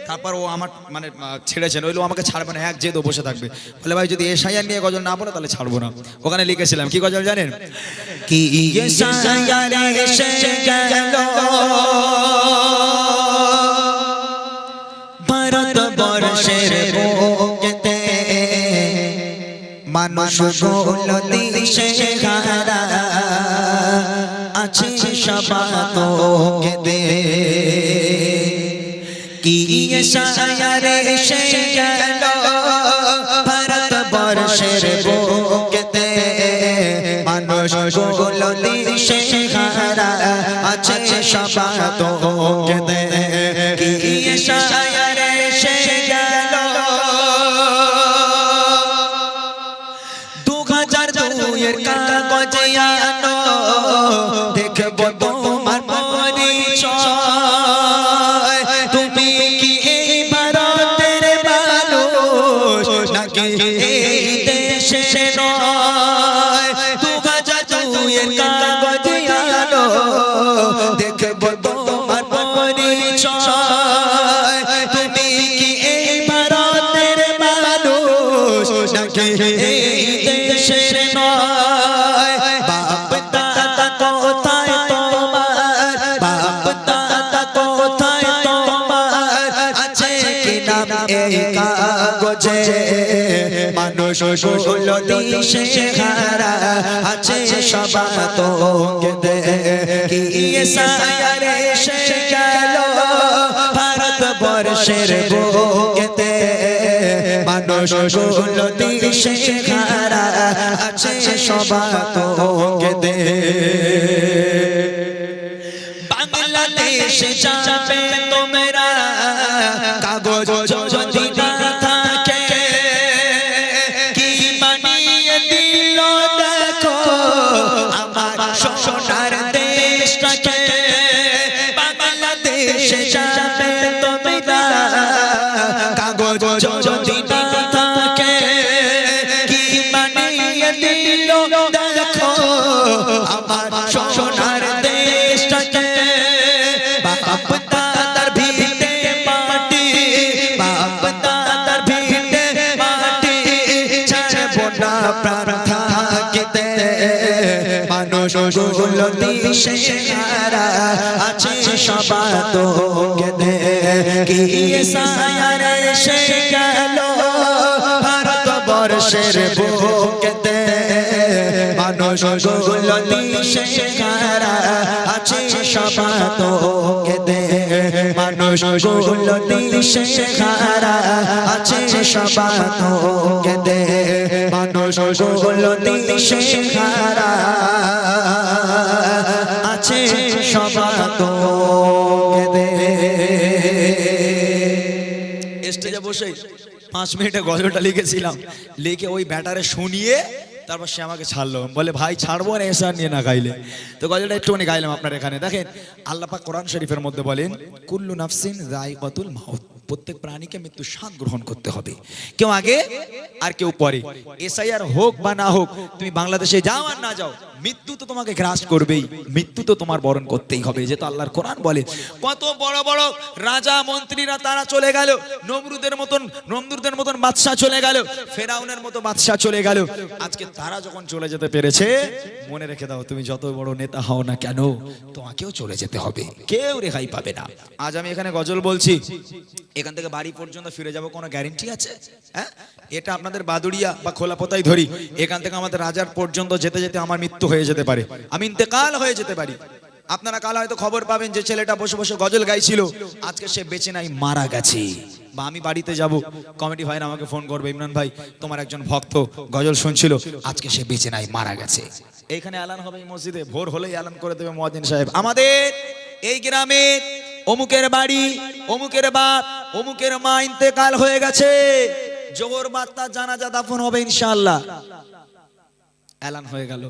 তারপর ও আমার মানে ছেড়েছে, নইলে ও আমাকে ছাড়বে না, এক জেদ ও বসে থাকবে। বলে ভাই যদি এসআইআর নিয়ে গজল না পড়ে তাহলে ছাড়বো না। ওখানে লিখেছিলাম কি গজল জানেন? কি এসআইআর এসে গেল ভারতবর্ষের বুকেতে, মানুষগুলো দিশে হারা আছে সবাতোকে। কি এসআইআর এসে গেল ভারতবর্ষের বুকেতে, মানুষগুলো দিশে হারা আছে সবাতোকে। কি এসআইআর এসে গেল 2002 এর কাগজে আনো, দেখবো তোমার পরিচয়। তুমি কি এই ভারতের মানুষ নাকি এই দেশের নয়? 2002 এর কাগজে আনো, দেখবো তোমার পরিচয়। তুমি কি এই ভারতের মানুষ নাকি এই দেশের নয়? বাপ দাদা কোথায় তোমার, বাপ দাদা কোথায় তোমার, আছে কি নাম এই কাগজে? মানুষগুলো দিশে হারা আছে সবাতোকে। কি এসআইআর এসে গেল ভারতবর্ষের বুকেতে, মানুষগুলো দিশে হারা আছে সবাতোকে। বাংলাদেশ যাবে তোমরা কাগজ যদি না থাকে, কি বানিয়ে দিল দেখো আমার সোনার দেশটাকে। বাংলাদেশ যাবে তোমরা কাগজ যদি না থাকে, কি বানিয়ে দিল দেখো আমার সোনার দেশটাকে। বাপ দাদার ভিটে মাটি, বাপ দাদার ভিটে মাটি, ছাড়বো না প্রাণ থাকিতে। মানুষগুলো দিশে হারা আছে সবাতোকে। কি এসআইআর এসে গেল ভারতবর্ষের বুকেতে, মানুষগুলো দিশে হারা আছে সবাতোকে। মানুষগুলো দিশে হারা আছে সবাতোকে। মানুষগুলো দিশে হারা আছে সবাতোকে। স্টেজে বসে 5 মিনিটে গজলটা লিখেছিলাম, লিখে ওই ব্যাটারে শুনিয়ে তারপর সে আমাকে ছাড়লো। বলে ভাই ছাড়বো না এসআইআর নিয়ে না গাইলে। তো গজলটা একটুখানি গাইলাম আপনার এখানে। দেখেন আল্লাহ পাক কোরআন শরীফের মধ্যে বলেন কুল্লু নাফসিন যায়কাতুল মাউত, প্রত্যেক প্রাণীকে মৃত্যু স্বাদ গ্রহণ করতে হবে, কেউ আগে আর কেউ পরে। এসআইআর হোক বা না হোক, তুমি বাংলাদেশে যাও আর না যাও, মৃত্যু তো তোমাকে গ্রাস করবেই, মৃত্যু তো তোমার বরণ করতেই হবে। যেহেতু আল্লাহর কোরআন বলে কত বড় বড় রাজা মন্ত্রীরা তারা চলে গেল, নমরুদের মতন বাদশা চলে গেল, ফেরাউনের মতো বাদশা চলে গেল। আজকে তারা যখন চলে যেতে পেরেছে, মনে রেখে দাও তুমি যত বড় নেতা হও না কেন, তোমাকেও চলে যেতে হবে, কেউ রেহাই পাবে না। আজ আমি এখানে গজল বলছি, এখান থেকে বাড়ি পর্যন্ত ফিরে যাব কোনো গ্যারান্টি আছে? হ্যাঁ, এটা আপনাদের বাদুড়িয়া বা খোলাপতাই ধরি, এখান থেকে আমাদের রাজার পর্যন্ত যেতে যেতে আমার মৃত্যু হয়ে যেতে পারে, আমি ইন্তেকাল হয়ে যেতে পারি। আপনারা কাল হয়তো খবর পাবেন যে ছেলেটা বসে বসে গজল গাইছিল, আজকে সে বেঁচে নাই, মারা গেছে। বা আমি বাড়িতে যাব, কমিটি ভাইরা আমাকে ফোন করবে, ইমরান ভাই তোমার একজন ভক্ত গজল শুনছিল, আজকে সে বেঁচে নাই, মারা গেছে। এইখানে এলান হবে এই মসজিদে, ভোর হলেই এলান করে দেবে মুয়াজ্জিন সাহেব, আমাদের এই গ্রামে অমুকের বাড়ি, অমুকের বাপ, অমুকের মা ইন্তেকাল হয়ে গেছে, জোহর বার্তা জানাজা দাফন হবে ইনশাআল্লাহ। এলান হয়ে গেল,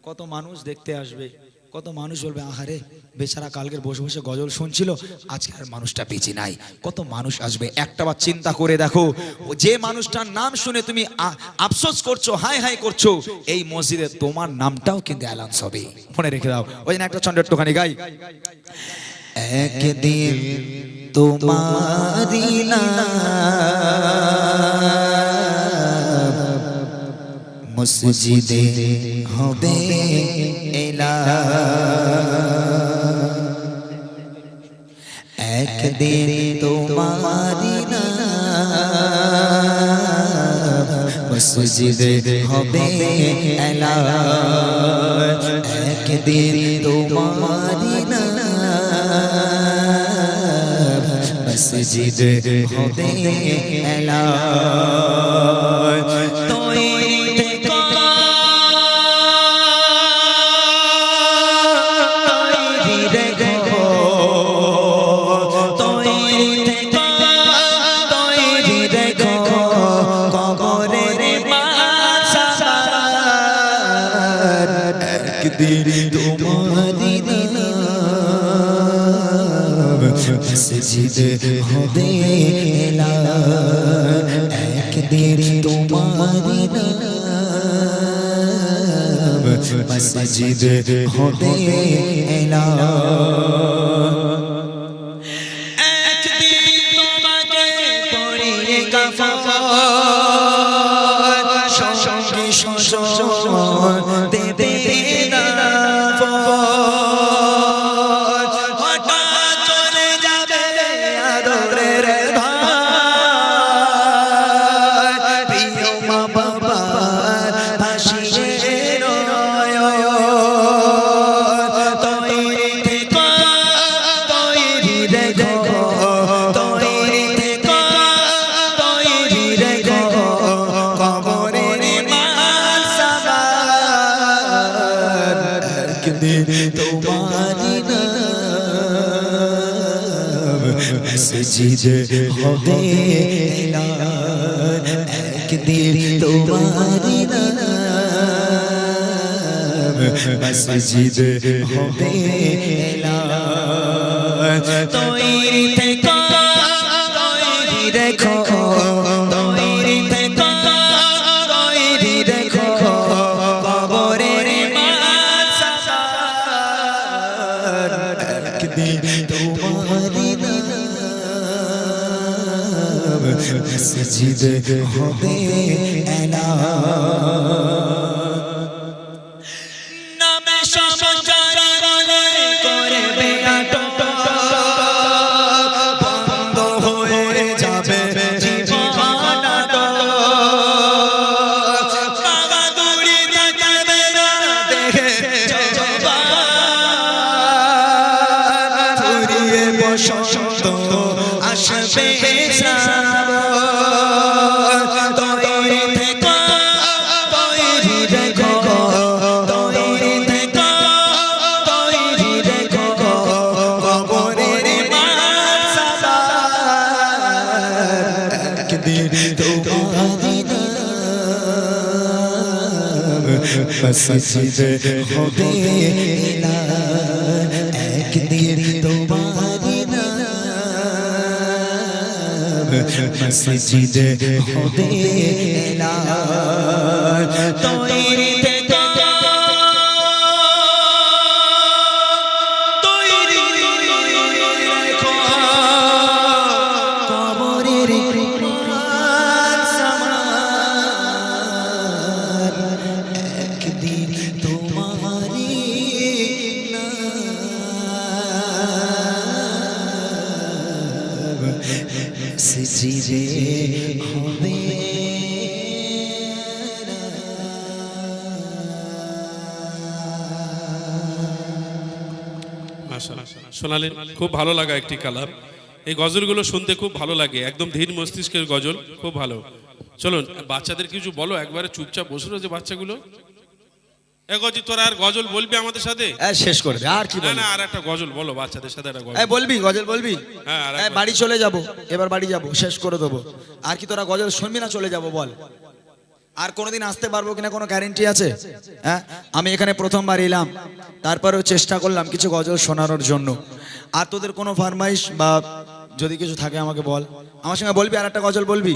কত মানুষ দেখতে আসবে, কত মানুষ বলবে আহারে বেচারা কালকের বসে বসে গজল শুনছিল, আজকে আর মানুষটা বেঁচে নাই। কত মানুষ আসবে, একটাবার চিন্তা করে দেখো, যে মানুষটার নাম শুনে তুমি আফসোস করছো, হাই হাই করছো, এই মসজিদে তোমার নামটাও কিন্তু অ্যালাউন্স হবে, মনে রেখে দাও। ওই জন্য একটা ছন্দ একটুখানি গাই। একদিন তোমারি নাম মসজিদে হবে এলান। একদিন তোমারি নাম মসজিদে হবে এলান। একদিন তোমারি নাম মসজিদে হবে এলান। তৈরি থেকো, তৈরি রেখো, তৈরি থেকো, তৈরি রেখো, কবরের মাঝখান একদিন তোমারি নাম মসজিদে হবে এলান। একদিন তোমারি নাম মসজিদে হবে এলান। একদিন তোমাকে পরিয়ে কাফন সঙ্গে সজন দেবে না হঠাৎ চলে যাবে আদরের ভাই প্রিয় মা বাবার ভাসিয়ে নয়ন। তৈরি থেকো, তৈরি রেখো, তৈরি থেকো, তৈরি রেখো, কবরের মাঝখান একদিন তোমারি নাম মসজিদে হবে এলান। একদিন তোমারি নাম মসজিদে হবে এলান। তৈরি থেকো, তৈরি রেখো, তৈরি থেকো, তৈরি রেখো, কবরের মাঝখান একদিন তোমারি নাম মসজিদে হবে এলান। নামে সমাচারে বলে করবে আটক, বন্ধ হয়ে যাবে জীবন আটক। বাহাদুরি দেখাবে না দেখে জবান, ফুরিয়ে বসন্ত আসবে শ্রাবণ। তৈরি থেকো, তৈরি রেখো, তৈরি থেকো, তৈরি রেখো, কবরের মাঝখান একদিন তোমারি নাম মসজিদে হবে এলান। একদিন তোমারি নাম মসজিদে হবে এলান। তৈরি থেকো, তৈরি রেখো, কবরের মাঝখান একদিন তোমারি নাম মসজিদে হবে মাশাআল্লাহ, শোনালেন, খুব ভালো লাগা একটি কালাম। এই গজলগুলো শুনতে খুব ভালো লাগে, একদম ধীর মস্তিষ্কের গজল, খুব ভালো। চলুন বাচ্চাদের কিছু বলো, একবারে চুপচাপ বসে রয়েছে বাচ্চাগুলো। গজি তোরা আর গজল বলবি আমাদের সাথে? শেষ করে দে, আর কি না বলবি? না, আর একটা গজল বলো বাচ্চাদের সাথে, একটা গজল বলবি, গজল বলবি? হ্যাঁ, আর একবার। বাড়ি চলে যাব, এবার বাড়ি যাব, শেষ করে দেবো। আর কি তোরা গজল শুনবি না চলে যাব বল? আর কোনোদিন আসতে পারবো কিনা কোনো গ্যারেন্টি আছে? হ্যাঁ, আমি এখানে প্রথমবার এলাম, তারপরেও চেষ্টা করলাম কিছু গজল শোনানোর জন্য। আর তোদের কোনো ফরমাইশ বা যদি কিছু থাকে আমাকে বল, আমার সঙ্গে বলবি। আর একটা গজল বলবি?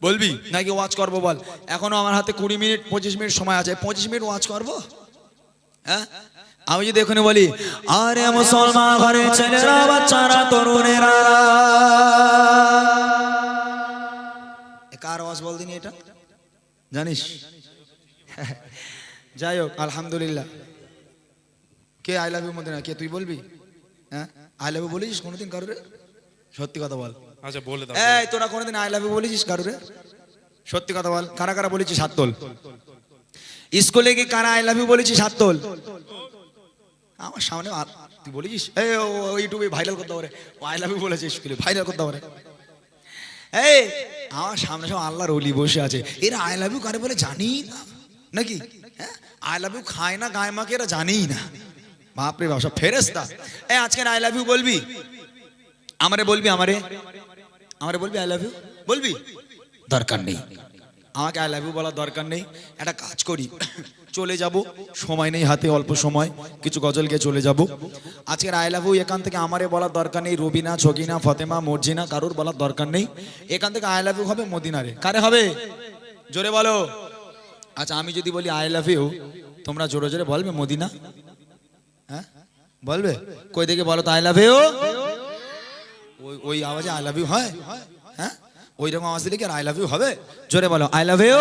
বলবি নাকি ওয়াচ করবো বল? এখনো আমার হাতে 20 মিনিট 25 মিনিট সময় আছে, 25 মিনিট ওয়াচ করবো? হ্যাঁ, আমি যদি এখানে বলি আরে মুসলমান ঘরে ছেলেরা বাচ্চারা তরুণেরা, কার আওয়াজ বল দিনি এটা জানিস? যাই হোক আলহামদুলিল্লাহ। কে আই লাভ ইউ মদিনা, কে তুই বলবি? হ্যাঁ আই লাভ ইউ বলেছিস কোনোদিন কারুরে? সত্যি কথা বল। আচ্ছা বলে দাও। এই তোরা কোনোদিন আই লাভ ইউ বলেছিস কারুরে? সত্যি কথা বল, কারা কারা বলেছিস হাত তোল। স্কুলে কি কারা আই লাভ ইউ বলেছিস হাত তোল। আমার সামনে তুই বলেছিস? এই ও ইউটিউবে ভাইরাল করতে পারে, ও আই লাভ ইউ বলেছে স্কুলে, ভাইরাল করতে পারে। এই আমার সামনে সব আল্লাহর ওলি বসে আছে, এরা আই লাভ ইউ কারে বলে জানি না নাকি? হ্যাঁ আই লাভ ইউ খায় না গায়ে মাকে, এরা জানিই না। বাপরে বাপ সব ফেরেশতা। এই আজকে আই লাভ ইউ বলবি, আমারে বলবি, আমারে বলবি আই লাভ ইউ বলবি? দরকার নেই, আমাকে আই লাভ ইউ বলার দরকার নেই। একটা কাজ করি, চলে যাব, সময় নেই হাতে, অল্প সময়, কিছু গজল গিয়ে চলে যাব। আজকের আই লাভ ইউ এখান থেকে আমারে বলার দরকার নেই, রবিনা, ছকিনা, ফতেমা, মর্জিনা কারুর বলার দরকার নেই। এখান থেকে আই লাভ ইউ হবে মদিনারে। কারে হবে জোরে বলো? আচ্ছা আমি যদি বলি আই লাভ ইউ, তোমরা জোরে জোরে বলবে মদিনা? হ্যাঁ বলবে? কই দেখে বলো তো আই লাভ ইউ। ওই আওয়াজে আই লাভ ইউ হয়? হ্যাঁ ওই রকম আওয়াজ দিলে কি আই লাভ ইউ হবে? জোরে বলো আই লাভ ইউ।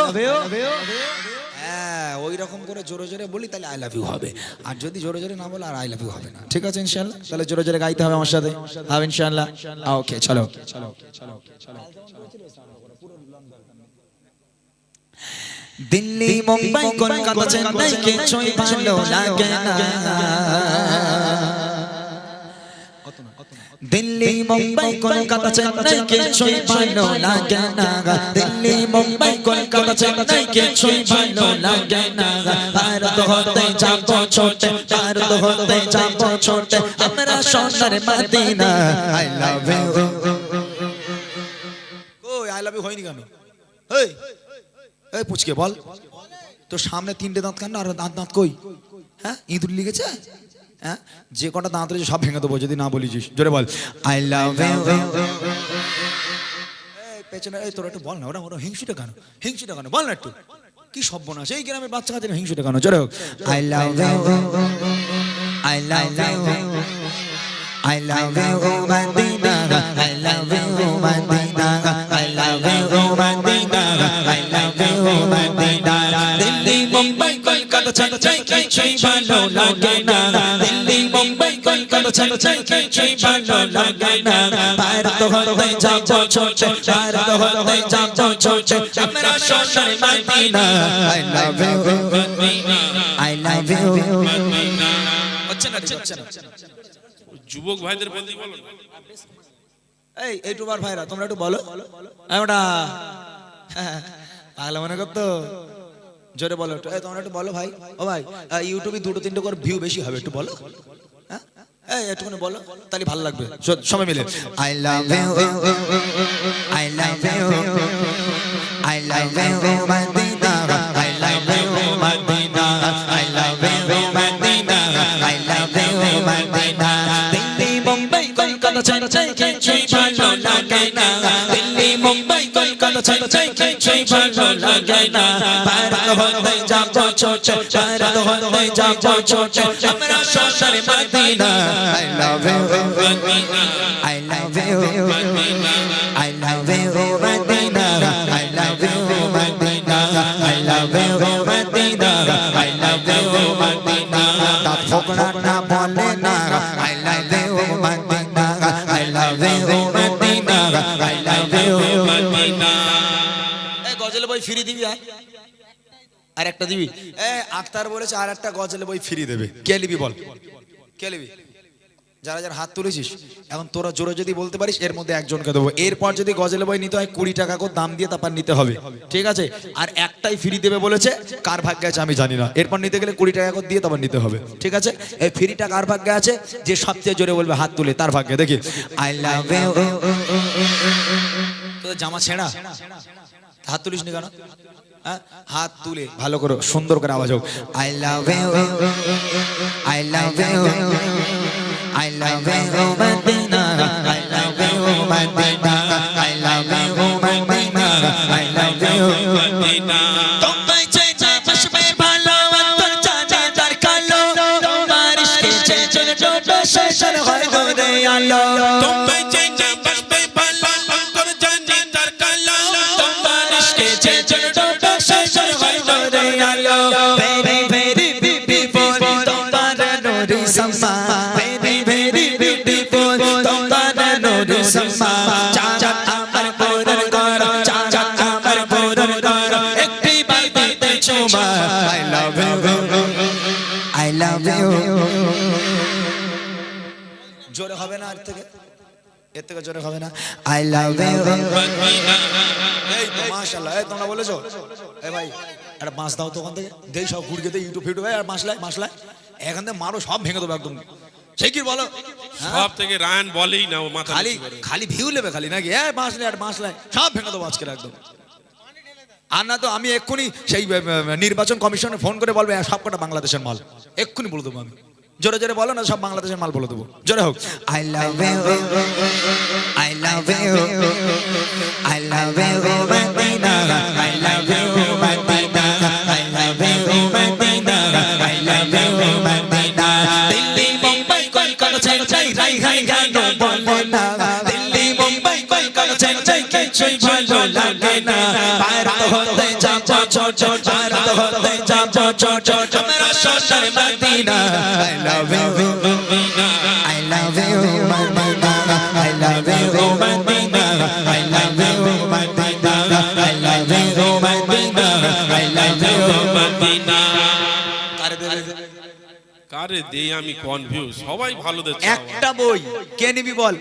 হ্যাঁ ওই রকম করে জোরে জোরে বলি তাহলে আই লাভ ইউ হবে, আর যদি জোরে জোরে না বলে আর আই লাভ ইউ হবে না। ঠিক আছে ইনশাআল্লাহ? তাহলে জোরে জোরে গাইতে হবে আমার সাথে, হবে ইনশাআল্লাহ? ওকে চলো। দিল্লি মুম্বাই কলকাতা চেন্নাই কিছুই ভালো লাগে না, দিল্লি মুম্বাই কলকাতা চেন্নাই কিছুই ভালো লাগে না, দিল্লি মুম্বাই কলকাতা চেন্নাই কিছুই ভালো লাগে না। ভারত হতে যাব ছোটে, ভারত হতে যাব ছোটে, আমরা সোনার মদিনা। I love you. ওই আই লাভ ইউ হয়নি কেন? এই এই পুচকে বল, তোর সামনে তিনটে দাঁত কেন, আর দাঁত দাঁত কই? হ্যাঁ ইঁদুর লিখেছে? হ্যাঁ যে কটা দাঁত রয়েছে সব ভেঙে দেবো যদি না বলিছিস। জোরে বল আই লাভ ইউ। পেছনে এই তোরা একটু বল না, ওরা ওরা হিংসুটা কেন, হিংসুটা কেন বল না একটু। কি সর্বনাশ এই গ্রামের বাচ্চা কাছে হিংসুটা কেন? জোরে হোক I love you, I love you, I love you Madina, I love you Madina, I love you Madina, I love you Madina. Delhi Mumbai Kolkata Chennai কিছুই ভালো লাগে না, দিল্লি মুম্বাই কলকাতা চেন্নাই কিছুই ভালো লাগে না। ভারত হতে যাব ছোটে, ভারত হতে যাব ছোটে, আমরা সোনার Madina. I love you, I love you. হচ্ছে না হচ্ছে না? যুবক ভাইদের বলতে বলো। এই ইউটিউবার ভাইরা তোমরা একটু বলো, আমরা পাগলা মনে করতো। জোরে বলো একটু, এই তোমরা একটু বলো ভাই। ও ভাই ইউটিউবে 2-3 করে ভিউ বেশি হবে, একটু বলো। হ্যাঁ এই একটুখানি বলো তাহলে ভালো লাগবে সবাই মিলে। I love you, I love you, I love you Madina, I love you Madina, I love you Madina, I love you Madina. Delhi Mumbai Kolkata Chennai কিছুই ভালো লাগে না, দিল্লি মুম্বাই কলকাতা চেন্নাই কিছুই ভালো লাগে না। ভারত হতে যাব ছোটে, ভারত হতে যাব ছোটে, আমরা সোনার Madina. I love you, I love you, I love you Madina, I love you Madina, I love you Madina, I love you Madina. তার ফকরা না বলে না, I love you Madina, I love you Madina, I love you Madina. এই গজল বই ফ্রি দিবি আর একটা দিবি। আক্তার বলেছে আর একটা গজল বই ফ্রি দেবে, কে নিবি বল? কে নিবি? যারা যারা হাত তুলেছিস এখন তোরা জোরে যদি বলতে পারিস এর মধ্যে একজনকে দেবো। এরপর যদি গজল বই নিতে হয় 20 টাকা করে দাম দিয়ে তারপর নিতে হবে, ঠিক আছে? আর একটাই ফ্রি দেবে বলেছে, কার ভাগ্যে আছে আমি জানি না। এরপর নিতে গেলে 20 টাকা করে দিয়ে তারপর নিতে হবে, ঠিক আছে? এই ফ্রিটা কার ভাগ্যে আছে? যে সবচেয়ে জোরে বলবে হাত তুলে তার ভাগ্যে। দেখি আই লাভ ইউ। তোর জামা ছেঁড়া, হাত তুলিস নি কেন? হাত তুলে ভালো করে সুন্দর করে আওয়াজ হোক। I love you, I love you, I love you Madina, I love you Madina, I love you Madina, I love you Madina. তোমায় চাই বসবে ভালো অন্তর জানে তার কালো, তোমার ছোট শেষের হয় দরে আলো তোমায় চাই না বাসবে ভালো অন্তর জানি তার কালো তোমার ইশকে যে ছোট শেষের হয় দরে আলো very very beautiful তোমার নূরে সমা very very beautiful তোমার নূরে সমা চাঁদ আমার পূরণ করো চাঁদ আমার পূরণ করো একটি বার দিতে চুমা I love you জোরে হবে না এর থেকে জোরে হবে না I love you এই তো মাশাআল্লাহ এই তোমরা বলেছো এই ভাই একটা বাঁশ দাও তো ওখান থেকে দেই সব গুড়কে দেই ইউটিউব ফিউটিউবে আর মাসলাই এখান থেকে মারো সব ভেঙে দেবো একদম সেই কি বলো সব থেকে রায়ন বলেই না ও মাথা খালি নিচু করে। খালি ভিউ নেবে খালি নাকি হ্যাঁ মাসলাই সব ভেঙে দেবো আজকে একদম আর না তো আমি এক্ষুনি সেই নির্বাচন কমিশনে ফোন করে বলবো সব কটা বাংলাদেশের মাল এক্ষুনি বলে দেবো আমি জোরে জোরে বলো না সব বাংলাদেশের মাল বলে দেবো জোরে হোক I love you I love you I love you Madina I love you Madina I love you Madina I love you Madina Delhi Mumbai Kolkata চাই রাই হাই গানো বলে না দিল্লি মুম্বাই কলকাতা চাই কিছুই ভালো লাগে না ভারত হতে যাব ছোট ভারত হতে যাব ছোট আমরা সোনার Medina I love you I love you Madina I love you Madina I love you Madina I love you Madina I love you Madina কারে দেই আমি কনফিউজ সবাই ভালো দিচ্ছে একটা বই কে নিবি বল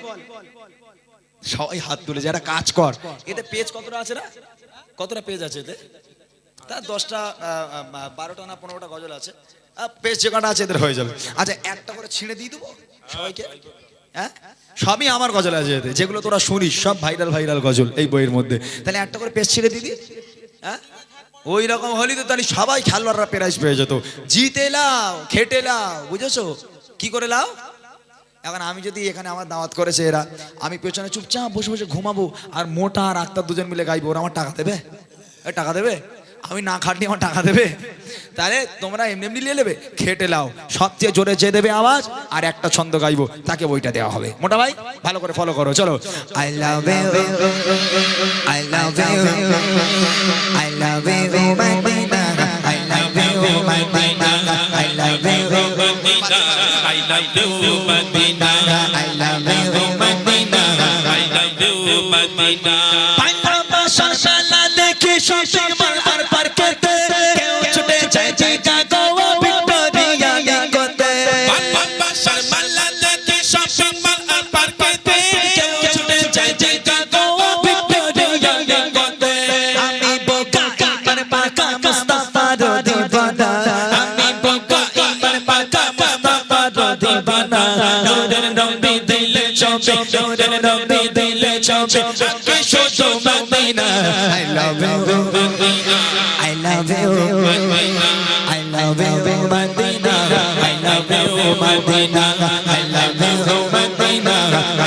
সবাই হাত তুলে যারা কাজ কর এতে পেজ কতটা আছে না কতটা পেজ আছে এতে তা 10টা 12টা না 15টা গজল আছে পেজ যে কটা আছে এদের হয়ে যাবে আচ্ছা একটা করে ছিঁড়ে দিয়ে দেবো সবাইকে হ্যাঁ সবই আমার গজল আছে এতে যেগুলো তোরা শুনিস সব ভাইরাল গজল এই বইয়ের মধ্যে তাহলে একটা করে পেজ ছিঁড়ে দিয়ে দিই হ্যাঁ ওই রকম হলি তো তাহলে সবাই খেলোয়াড়রা প্রাইজ পেয়ে যেত জিতে লাও খেটে লাও বুঝেছো কি করে লাও এখন আমি যদি এখানে আমার দাওয়াত করেছে এরা আমি পেছনে চুপচাপ বসে বসে ঘুমাবো আর মোটা আর আক্তার দুজন মিলে গাইবো ওরা আমার টাকা দেবে টাকা দেবে আমি না খাটনি আমার টাকা দেবে তাহলে তোমরা এমনি নিয়ে নেবে খেটে লাও সবচেয়ে জোরে যে দেবে আওয়াজ আর একটা ছন্দ গাইবো তাকে বইটা দেওয়া হবে মোটা ভাই ভালো করে ফলো করো চলো I love you I love you I love you Madina I love you Madina I love you Madina I love you Madina I love you Madina I love you Madina পাঞ্জাবা শালা দেখি শশীর মার পার্কেতে কেউ ছুটে যায় জায়গা গোয়া ভিক্টোরিয়া লিঙ্গতে বাবা শর্মালা দেখে শপিং মল আর পার্কেতে কেউ ছুটে যায় জায়গা গোয়া ভিক্টোরিয়া লিঙ্গতে আমি বোকা ইমার পাকা মুস্তাফার দিবানা আমি বোকা ইমার পাকা মুস্তাফার দিবানা নূরের নবী দিলে চবে নূরের নবী দিলে চবে আকে শুধু Medina I love you I love you I love you Madina I love you Madina I love you Madina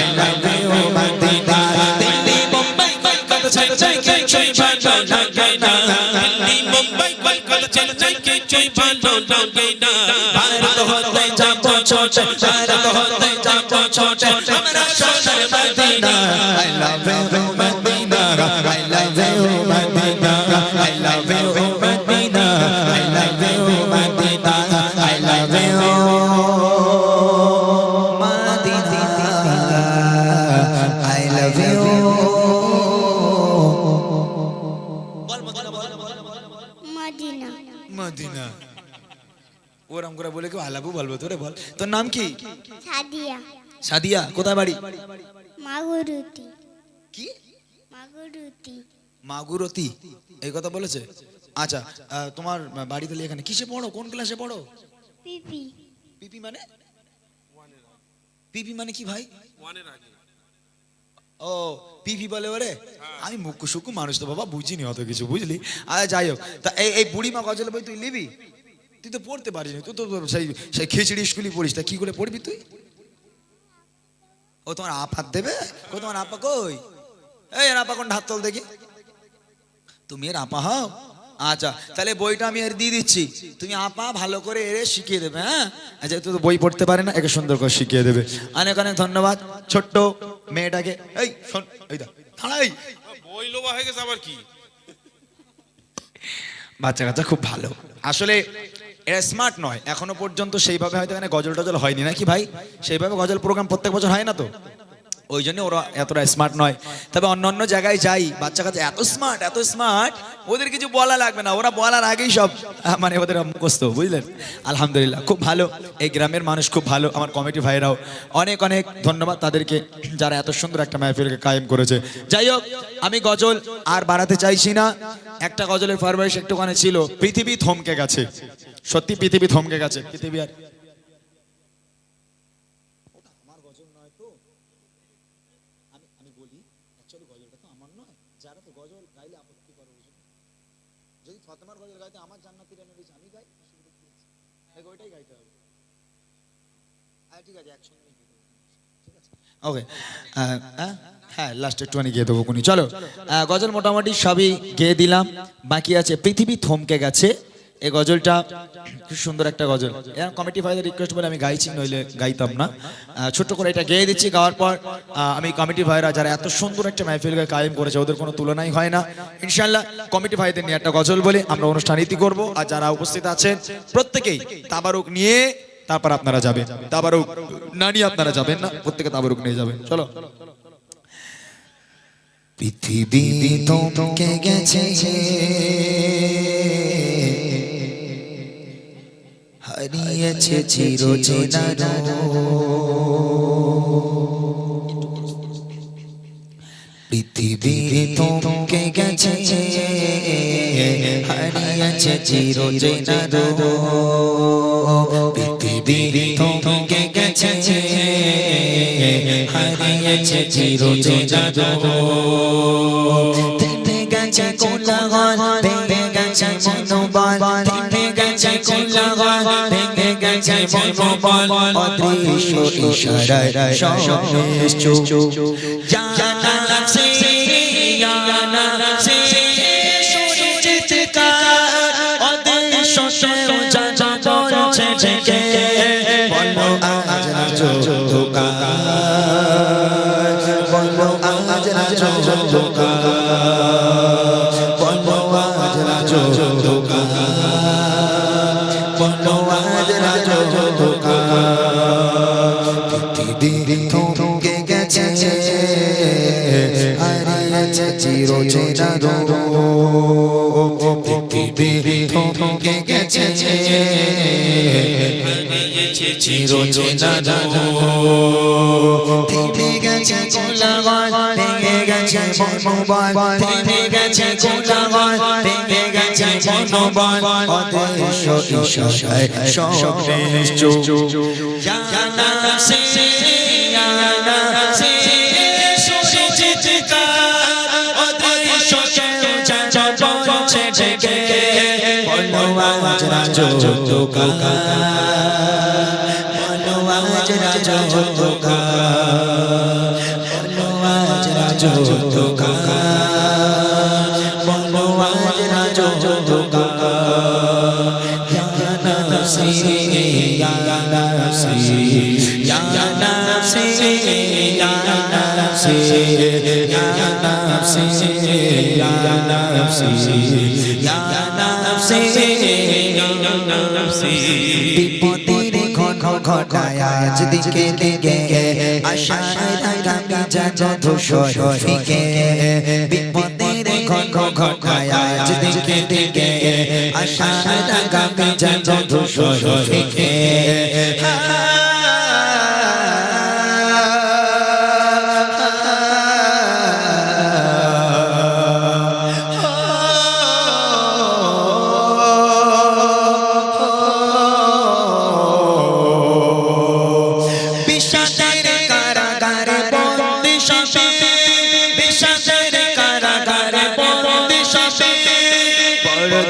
I love you Madina Delhi Mumbai Kolkata চাই কিছুই ভালো লাগে না দিল্লি মুম্বাই কলকাতা চলে যাই কিছুই ভালো লাগে না ভারত হতে যাব ছোট ভারত হতে যাব ছোট আমরা সোনার Medina I love you Madina I love you Madina I love you Madina I love you Madina I love you Madina I love you Madina Madina ওরম করে বলে কেউ আলাবু বলবো তোরে বল তোর নাম কি সাদিয়া সাদিয়া কোথায় বাড়ি মাগুরুতি কি মাগুরুতি মাগুরতি এই কথা বলেছে আচ্ছা তোমার বাড়ি তাহলে এখানে কিসে পড়ো কোন ক্লাসে পড়ো পিপি পিপি মানে পিপি মানে কি ভাই ওয়ানের আগে ও পিপি বলে ওরে আমি মুখ্য সুকু মানুষ তো বাবা বুঝিনি অত কিছু বুঝলি আচ্ছা যাই হোক তা এই বুড়িমা গজল বই তুই নিবি তুই তো পড়তে পারিস তুই তো সেই খিচড়ি স্কুলই পড়িস তা কি করে পড়বি তুই ও তোমার আপা দেবে ও তোমার আপা কই এই আপা কোন হাত তোল দেখি তুমি এর আপা হও আচ্ছা তাহলে বইটা আমি এর দিয়ে দিচ্ছি, তুমি আপা ভালো করে এর শিখিয়ে দেবে। হ্যাঁ আচ্ছা, তুই তো বই পড়তে পারে না, একে সুন্দর করে শিখিয়ে দেবে। অনেক অনেক ধন্যবাদ ছোট্ট মেয়েটাকে। এই শোন, এই দা দাঁড়াই, বই লোবা হয়ে গেছে আবার কি? বাচ্চা কাচ্চা খুব ভালো আসলে, এরা স্মার্ট নয় এখনো পর্যন্ত সেইভাবে, হয়তো এখানে গজল টজল হয়নি নাকি ভাই, সেইভাবে গজল প্রোগ্রাম প্রত্যেক বছর হয় না তো, ওই জন্য ওরা এতটা স্মার্ট নয়। তবে অন্য অন্য জায়গায় যাই, বাচ্চা কাচ্চা এত স্মার্ট ওদের কিছু বলা লাগবে না, ওরা বলার আগেই সব মানে ওদের মুখস্থ, বুঝলেন। আলহামদুলিল্লাহ খুব ভালো, এই গ্রামের মানুষ খুব ভালো, আমার কমিটি ভাইরাও অনেক অনেক ধন্যবাদ তাদেরকে, যারা এত সুন্দর একটা মাহফিলকে কায়েম করেছে। যাই হোক, আমি গজল আর বাড়াতে চাইছি না, একটা গজলের ফরমাইশ একটুখানি ছিল, পৃথিবী থমকে গেছে, সত্যি পৃথিবী থমকে গেছে, পৃথিবী আর ওকে হ্যাঁ লাস্টে একটুখানি গিয়ে দেবো কোনি। চলো গজল মোটামুটি সবই গেয়ে দিলাম, বাকি আছে পৃথিবী থমকে গেছে। এই গজলটা খুব সুন্দর একটা গজল, কমিটি ভাইদের রিকোয়েস্ট বলে আমি গাইছি, নইলে গাইতাম না। ছোট্ট করে এটা গেয়ে দিচ্ছি, গাওয়ার পর আমি কমিটি ভাইরা যারা এত সুন্দর একটা মাহফিলকে কায়েম করেছে, ওদের কোনো তুলনাই হয় না। ইনশাআল্লাহ কমিটি ভাইদের নিয়ে একটা গজল বলে আমরা অনুষ্ঠান ইতি করবো, আর যারা উপস্থিত আছেন প্রত্যেকেই তাবারুক নিয়ে তারপর আপনারা যাবেন, তাবারুক না নিয়ে আপনারা যাবেন না, প্রত্যেকে তাবারুক নিয়ে যাবেন। চলো। পৃথিবী থমকে গেছে, হারিয়েছে চিরচেনা, পৃথিবী থমকে গেছে, হারিয়েছে চিরচেনা, পৃথিবী থমকে গেছে, হারিয়েছে চিরচেনা, থেমে গেছে কোলাহল, ভেঙে গেছে মনোবল, থেমে গেছে কোলাহল, ভেঙে গেছে মনোবল, অদৃশ্য ইশারায় সব নিশ্চুপ, জানা সে জানা সে সুরজিত কা অদৃশ্য জানা বলছে যে বলো আজ রাজো ধোকা, বলো আজ রাজো ধোকা, বলো আজ রাজো ধোকা, বলো আজ রাজো ধোকা, পৃথিবী থমকে গেছে, হারিয়েছে চিরচেনা, পৃথিবী থমকে গেছে, হারিয়েছে চিরচেনা, থেমে গেছে কোলাহল, ভেঙে গেছে মনোবল, থেমে গেছে কোলাহল, ভেঙে গেছে মনোবল, অদৃশ্য ইশারায় সব নিশ্চুপ, জানা সে জানা সে সুরজিত কা অদৃশ্য জানা বলছে যে বলো আজ রাজো ধোকা, বলো আজ রাজো ধোকা, বলো আজ রাজো ধোকা, বলো আজ রাজো ধোকা, জানা সে জানা সে জানা সে জানা সে জানা সে জানা সে বিপদের ঘন ঘটায় আজ দিকে দিকে, আশায় আগামী যেন ধূসর ফিকে, বিপদের ঘন ঘটায় আজ দিকে দিকে, আশায় আগামী যেন ধূসর ফিকে,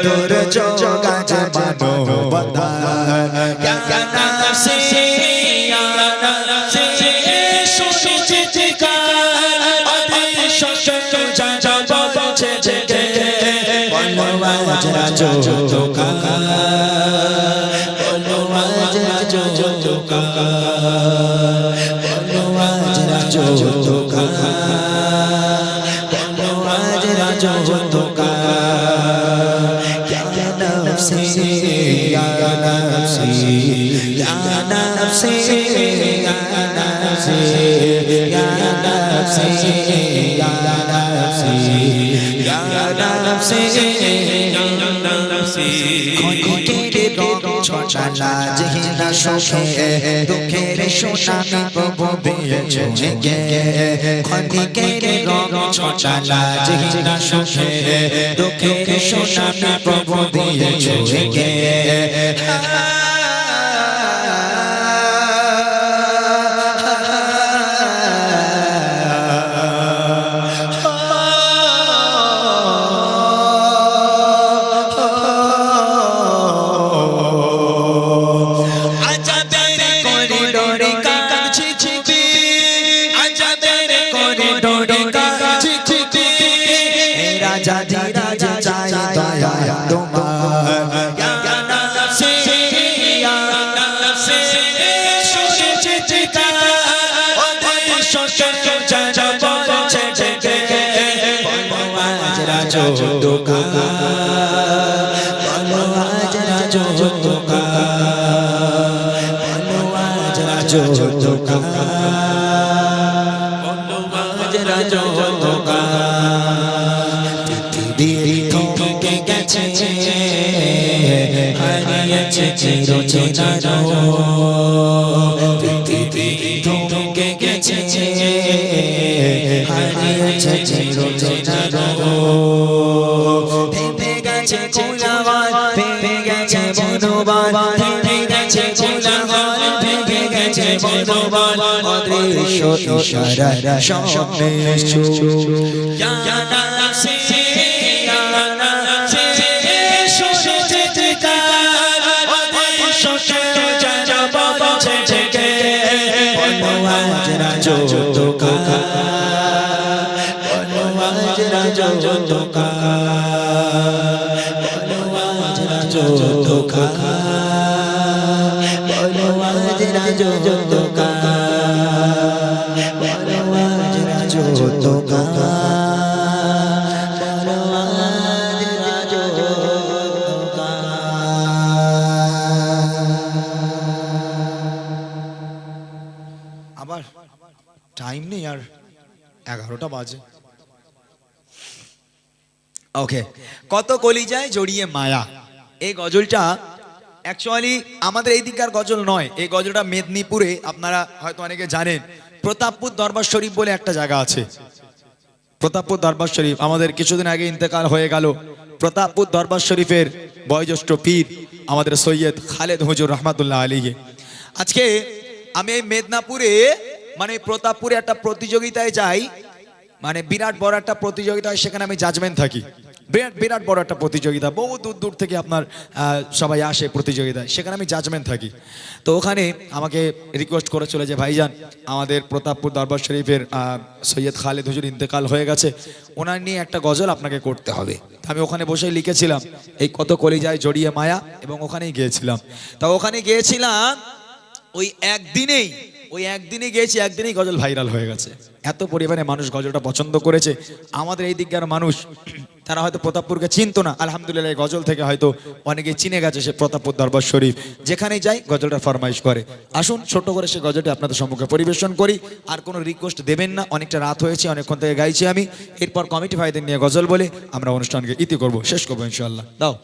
দূর যোগাজ মানবতা, জানা সে জানা সে সুরজিত কা অদৃশ্য জানা বলছে যে বলো আজ রাজো তোকা বলো আজ রাজো তোকা বলো আজ রাজো তোকা বলো আজ রাজো তোকা ইয়া নফসি ইয়া নফসি ইয়া নফসি ইয়া নফসি ইয়া নফসি ইয়া নফসি ইয়া নফসি ক্ষণিকের রং ছটালা যেহিনা সুখে দুঃখের সোনামি প্রভু দিয়েছে গে ক্ষণিকের রং ছটালা যেহিনা সুখে দুঃখের সোনামি প্রভু দিয়েছে গে ইশারা সামনে এসো ইয়া নফসি ইয়া নফসি শুনে যেতে ওদের শোষে যাব ছেড়ে বলো আজ রাজো তোকা বলো আজ রাজো তোকা বলো আজ রাজো তোকা বলো আজ রাজো তোকা আবার টাইম নেই আর 11টা বাজে ওকে কত কলিজায় জড়িয়ে মায়া এই গজলটা অ্যাকচুয়ালি আমাদের এই দিককার গজল নয় এই গজলটা মেদিনীপুরে আপনারা হয়তো অনেকে জানেন প্রতাপপুর দরবার শরীফ বলে একটা জায়গা আছে প্রতাপপুর দরবার শরীফ আমাদের কিছুদিন আগে ইন্তেকাল হয়ে গেল প্রতাপপুর দরবার শরীফের বয়োজ্যেষ্ঠ পীর আমাদের সৈয়দ খালেদ হুজুর রহমাতুল্লাহ আলাইহি আজকে আমি এই মেদিনীপুরে মানে প্রতাপপুরে একটা প্রতিযোগিতায় যাই মানে বিরাট বড় একটা প্রতিযোগিতা হয় সেখানে আমি জাজমেন্ট থাকি বিরাট বড় একটা প্রতিযোগিতা বহু দূর দূর থেকে আপনার সবাই আসে প্রতিযোগিতায় সেখানে আমি জাজমেন্ট থাকি তো ওখানে আমাকে রিকোয়েস্ট করেছিল যে ভাইজান আমাদের প্রতাপপুর দরবার শরীফের সৈয়দ খালেদ হুজুর ইন্তেকাল হয়ে গেছে ওনার নিয়ে একটা গজল আপনাকে করতে হবে আমি ওখানে বসে লিখেছিলাম এই কত কলিজায় জড়িয়ে মায়া এবং ওখানেই গিয়েছিলাম তা ওখানে গিয়েছিলাম ওই একদিনে গিয়েছি একদিনেই গজল ভাইরাল হয়ে গেছে এত পরিমাণে মানুষ গজলটা পছন্দ করেছে আমাদের এই দিককার মানুষ তারা হয়তো প্রতাপপুরকে চিনতো না আলহামদুলিল্লাহ গজল থেকে হয়তো অনেকে চিনে গেছে সে প্রতাপপুর দরবার শরীফ যেখানেই যাই গজলটা ফরমাইশ করে আসুন ছোট করে সে গজলটি আপনাদের সম্মুখে পরিবেশন করি আর কোনো রিকোয়েস্ট দেবেন না অনেকটা রাত হয়েছে অনেকক্ষণ থেকে গাইছি আমি এরপর কমিটি ভাইদের নিয়ে গজল বলে আমরা অনুষ্ঠানকে ইতি করব শেষ করবো ইনশাআল্লাহ দাও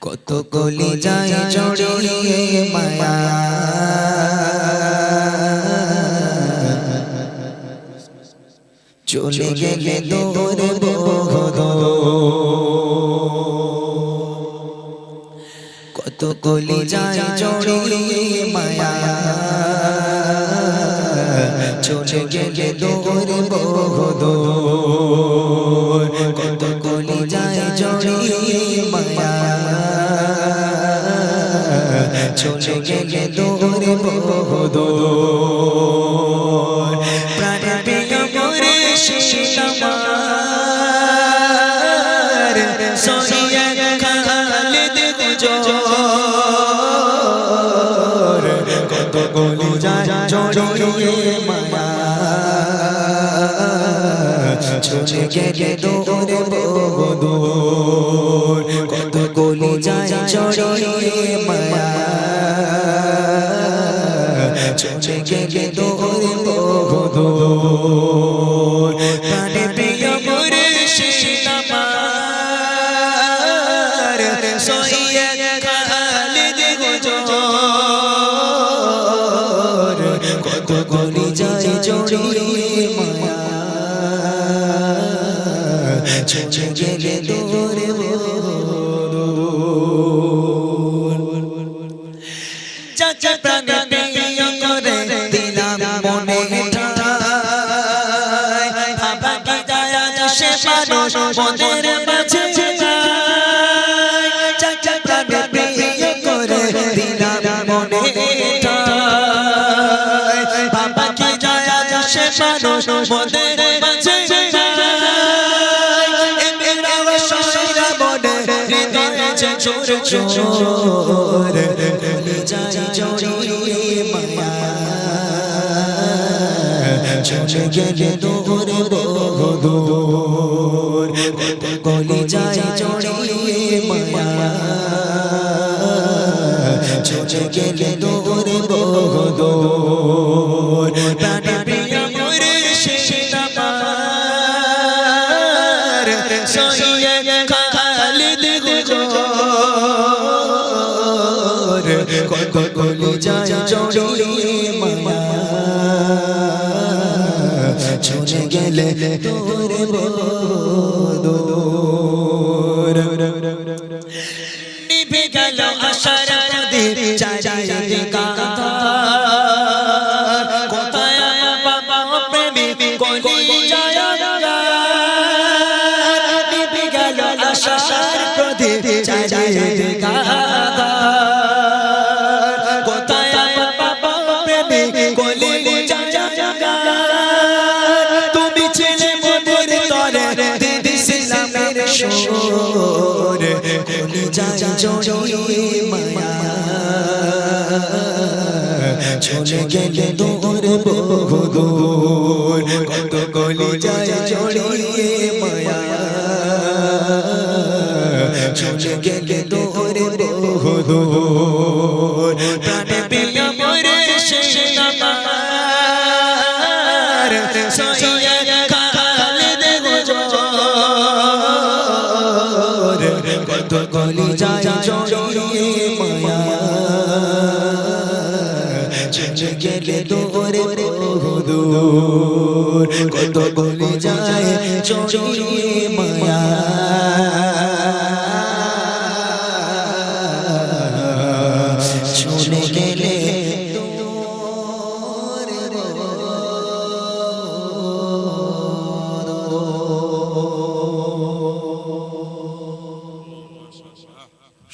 কত কলিজায় জড়িয়ে মায়া চলে গেলে দূরে কত কলিজায় জড়িয়ে মায়া চলে গেলে দূরে কত কলিজায় জড়িয়ে মায়া চলে গেলে দূরে প্রাণে প্রিয় মোরে শিশির কত গলি যায় জড়িয়ে মায়া চলে গেলে দূরে বহুদূর কত গলি যায় জড়িয়ে মায়া চলে গেলে দূরে বহুদূর প্রাণে প্রিয় মুর্শিদ আমার সৈয়দ খালিদ হুজুর কত গলি যায় জড়িয়ে মায়া চলে গেলে দূরে বহুদূর চাচা প্রাণে প্রিয় করে দিলাম মনে ঠাই বাবা কি যায় সে মানুষ মনের মাঝে যায় চাচা প্রাণে প্রিয় করে দিলাম মনে ঠাই বাবা কি যায় সে মানুষ মনের মাঝে চোর চোর গলি যায় জড়িয়ে মায়া চলে গেলে দূরে বহুদূর গলি যায় জড়িয়ে মায়া চলে গেলে দূরে বহুদূর প্রাণে প্রিয় মুর্শিদ আমার সৈয়দ খালিদ হুজুর কত গলি যায় জড়িয়ে মায়া চলে গেলে দূরে বহুদূর নিভে গেল আশার প্রদীপ চারিদিকে আঁধার কোথায় বাবা প্রেমিক গলি যায় নিভে গেল আশার প্রদীপ চারিদিকে আঁধার কোথায় বাবা প্রেমিক গলি যায় তুমি ছিলে মনের তরে দিদিছিলামের সুর গলি যায় জড়িয়ে মায়া চলে গেলে দূরে বহুদূর কত গলি যায় জড়িয়ে মায়া চলে গেলে দূরে বহুদূর প্রাণে প্রিয় মুর্শিদ আমার সৈয়দ খালিদ হুজুর কত গলি যায় জড়িয়ে মায়া চলে গেলে দূরে বহুদূর কত গলি যায় জড়িয়ে মায়া চলে গেলে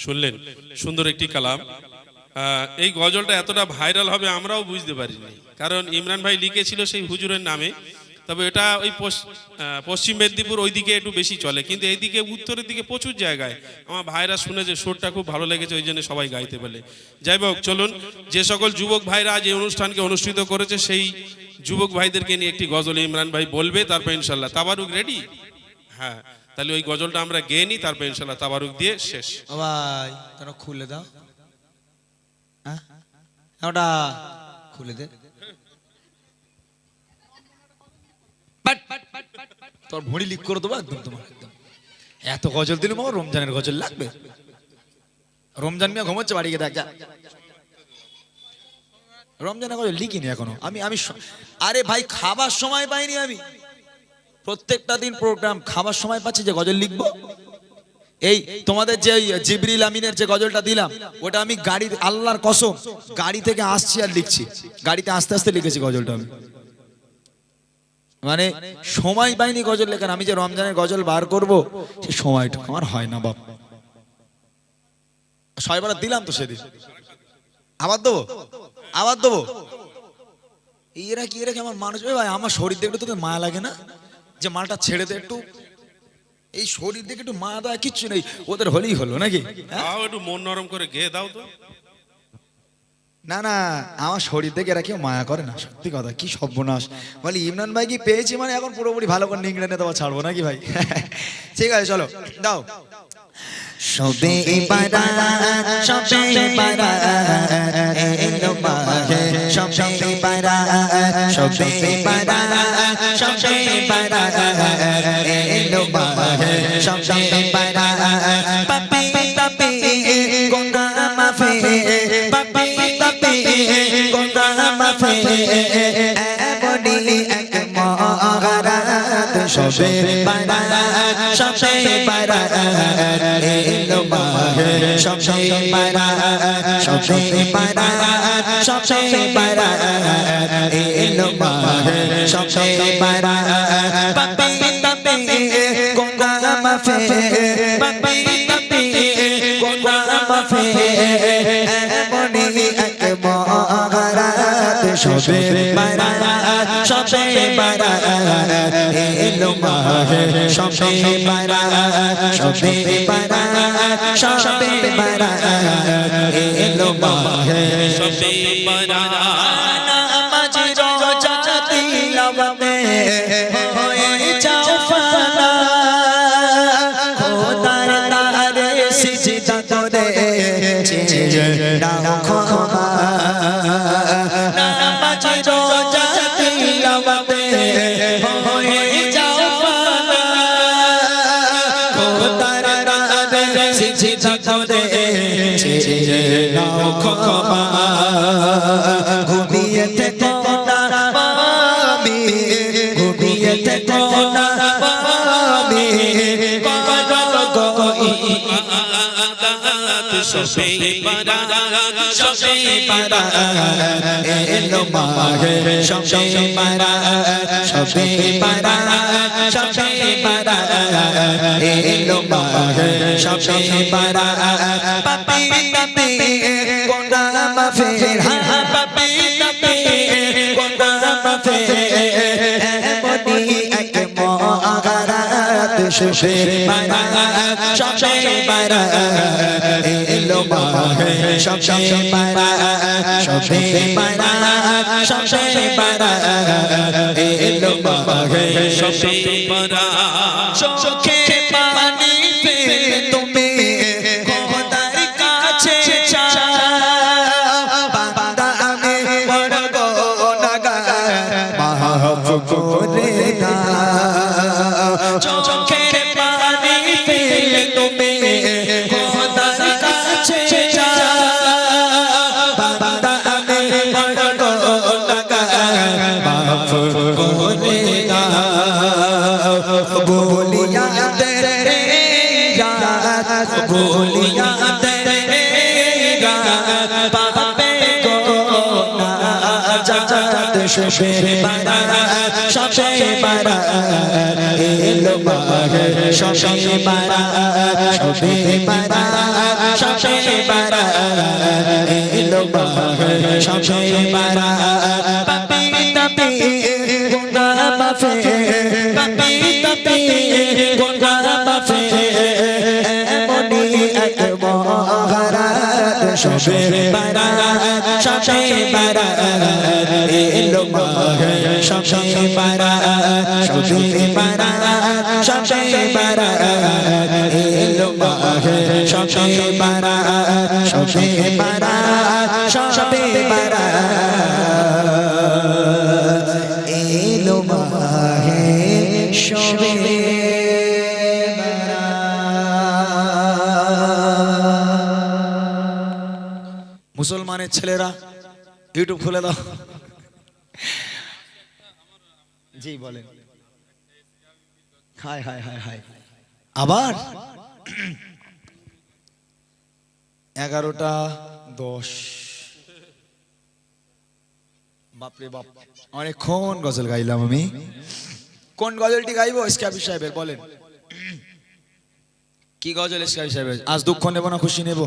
শুনলেন সুন্দর একটি কালাম। এই গজলটা এতটা ভাইরাল হবে আমরাও বুঝতে পারিনি, কারণ ইমরান ভাই লিখেছিল সেই হুজুরের নামে। তবে এটা ওই পশ্চিম মেদিনীপুর ওইদিকে একটু বেশি চলে, কিন্তু এইদিকে উত্তরের দিকে প্রচুর জায়গায় আমার ভাইরা শুনেছে সুরটা খুব ভালো লেগেছে, ওই জন্য সবাই গাইতে বলে। যাই হোক, চলুন যে সকল যুবক ভাইরা আজ এই অনুষ্ঠানকে অনুষ্ঠিত করেছে সেই যুবক ভাইদেরকে নিয়ে একটি গজল ইমরান ভাই বলবে, তারপর ইনশাল্লাহ তাবারুক রেডি। হ্যাঁ, তাহলে ওই গজলটা আমরা গেয়ে নিই, তারপর ইনশাল্লাহ তাবারুক দিয়ে শেষ। ভাই তোরা খুলে দাও, হ্যাঁ ওটা খুলে দে। তোর ভুঁড়ি লিক করে দেবো একদম, তোমার একদম এত গজল দিলে আমার রমজানের গজল লাগবে। রমজান মিয়া ঘুমাচ্ছে, বাড়ি গিয়ে দেখ যা। রমজানের গজল লিখিনি এখনো আমি। আরে ভাই খাবার সময় পাইনি আমি, প্রত্যেকটা দিন প্রোগ্রাম খাবার সময় পাচ্ছি যে গজল লিখবো। এই তোমাদের যে জিবরিল আমিনের যে গজলটা দিলাম ওটা আমি গাড়ি, আল্লাহর কসম গাড়ি থেকে আসছি আর লিখছি, গাড়িতে আস্তে আস্তে লিখেছি গজলটা আমি। মানে সময় পাইনি গজল লেখার। আমি যে রমজানের গজল বার করব সে সময়টা আমার হয় না বাপ। ছয়বার দিলাম তো সেদিন, আবার দেবো, আবার দেবো। এরা কি আমার মানুষ ভাই, আমার শরীর দেখলে তোদের মায়া লাগে না যে মালটা ছেড়ে দে একটু? এই শরীর দেখে একটু মায়া দেওয়া কিচ্ছু নেই, ওদের হলেই হলো নাকি? একটু মন নরম করে গেয়ে দাও তো। না না, আমার শরীর থেকে এরা কেউ মায়া করে না, সত্যি কথা। কি সর্বনাশ বলি, ইমরান ভাই কি পেয়েছি মানে এখন পুরোপুরি ভালো করে নিংড়ে নিয়ে দেওয়া ছাড়বো নাকি ভাই? ঠিক আছে চলো দাও। শবে বারাত শবে বারাত এলো মাহে শবে বারাত শবে বারাত শবে বারাত এলো মাহে শবে বারাত পাপি তাপি গুনাহ মাফে পাপি তাপি গুনাহ মাফে এমনি এক মহারাত শবে বারাত শবে বারাত এলো মাহে শবে বারাত শবে বারাত শবে বারাত এলো মাহে শবে বারাত পাপি তাপি গুনাহ মাফে পাপি তাপি গুনাহ মাফে এমনি এক মহারাত শবে বারাত শবে বারাত এলো মাহে শবে বারাত শবে বারাত শবে বারাত এলো মাহে শবে বারাত নামাজ রোজা তিলাওয়াতে হয়ে যাও ফানা খোদার তারে সিজদা করে চেয়ে নাও ক্ষমা নামাজ রোজা তিলাওয়াতে হয়ে যাও ফানা খোদার তারে সিজদা করে চেয়ে নাও ক্ষমা ঘুমিয়ে থেকো না মামি ঘুমিয়ে থেকো না মামি করো গো ইবাদত শবে বারাত শবে বারাত এলো মাহে শবে বারাত শবে বারাত শবে বারাত এলো মাহে শবে বারাত পাপি তাপি গুনাহ মাফে পাপি তাপি গুনাহ মাফে এমনি এক মহারাত শবে বারাত শবে বারাত এলো মাহে শবে বারাত শবে বারাত শবে বারাত এলো মাহে শবে বারাত চোখে পানি ফেলে তুমি খোদার কাছে চাও বান্দা আমি বড় গুনাহগার মাফ করে দাও চোখে পানি ফেলে তুমি খোদার কাছে চাও বান্দা আমি বড় গুনাহগার মাফ করে দাও বলিয়া দে রাত বলিয়া দে রাত পাপে গুনাহ শবে বারাত শবে বারাত এলো মাহে শবে বারাত শবে বারাত শবে বারাত এলো মাহে শবে বারাত পাপি তাপি গুনাহ মাফে পাপি তাপি গুনাহ মাফে এমনি এক মহারাত শবে বারাত শবে বারাত এলো মাহে শবে বারাত শবে বারাত শবে বারাত এলো মাহে শবে বারাত শবে বারাত শবে বারাত এলো মাহে শবে মুসলমানের ছেলেরা ইউটিউব খুলে দাও। জি বলেন। হাই হাই হাই হাই আবার 11:10 বাপরে বাপ, অনেকক্ষণ গজল গাইলাম আমি। কোন গজলটি গাইবো এসকেপি সাহেবের বলেন? কি গজল এসকেপি সাহেবের? আজ দুঃখ নেব না খুশি নেব,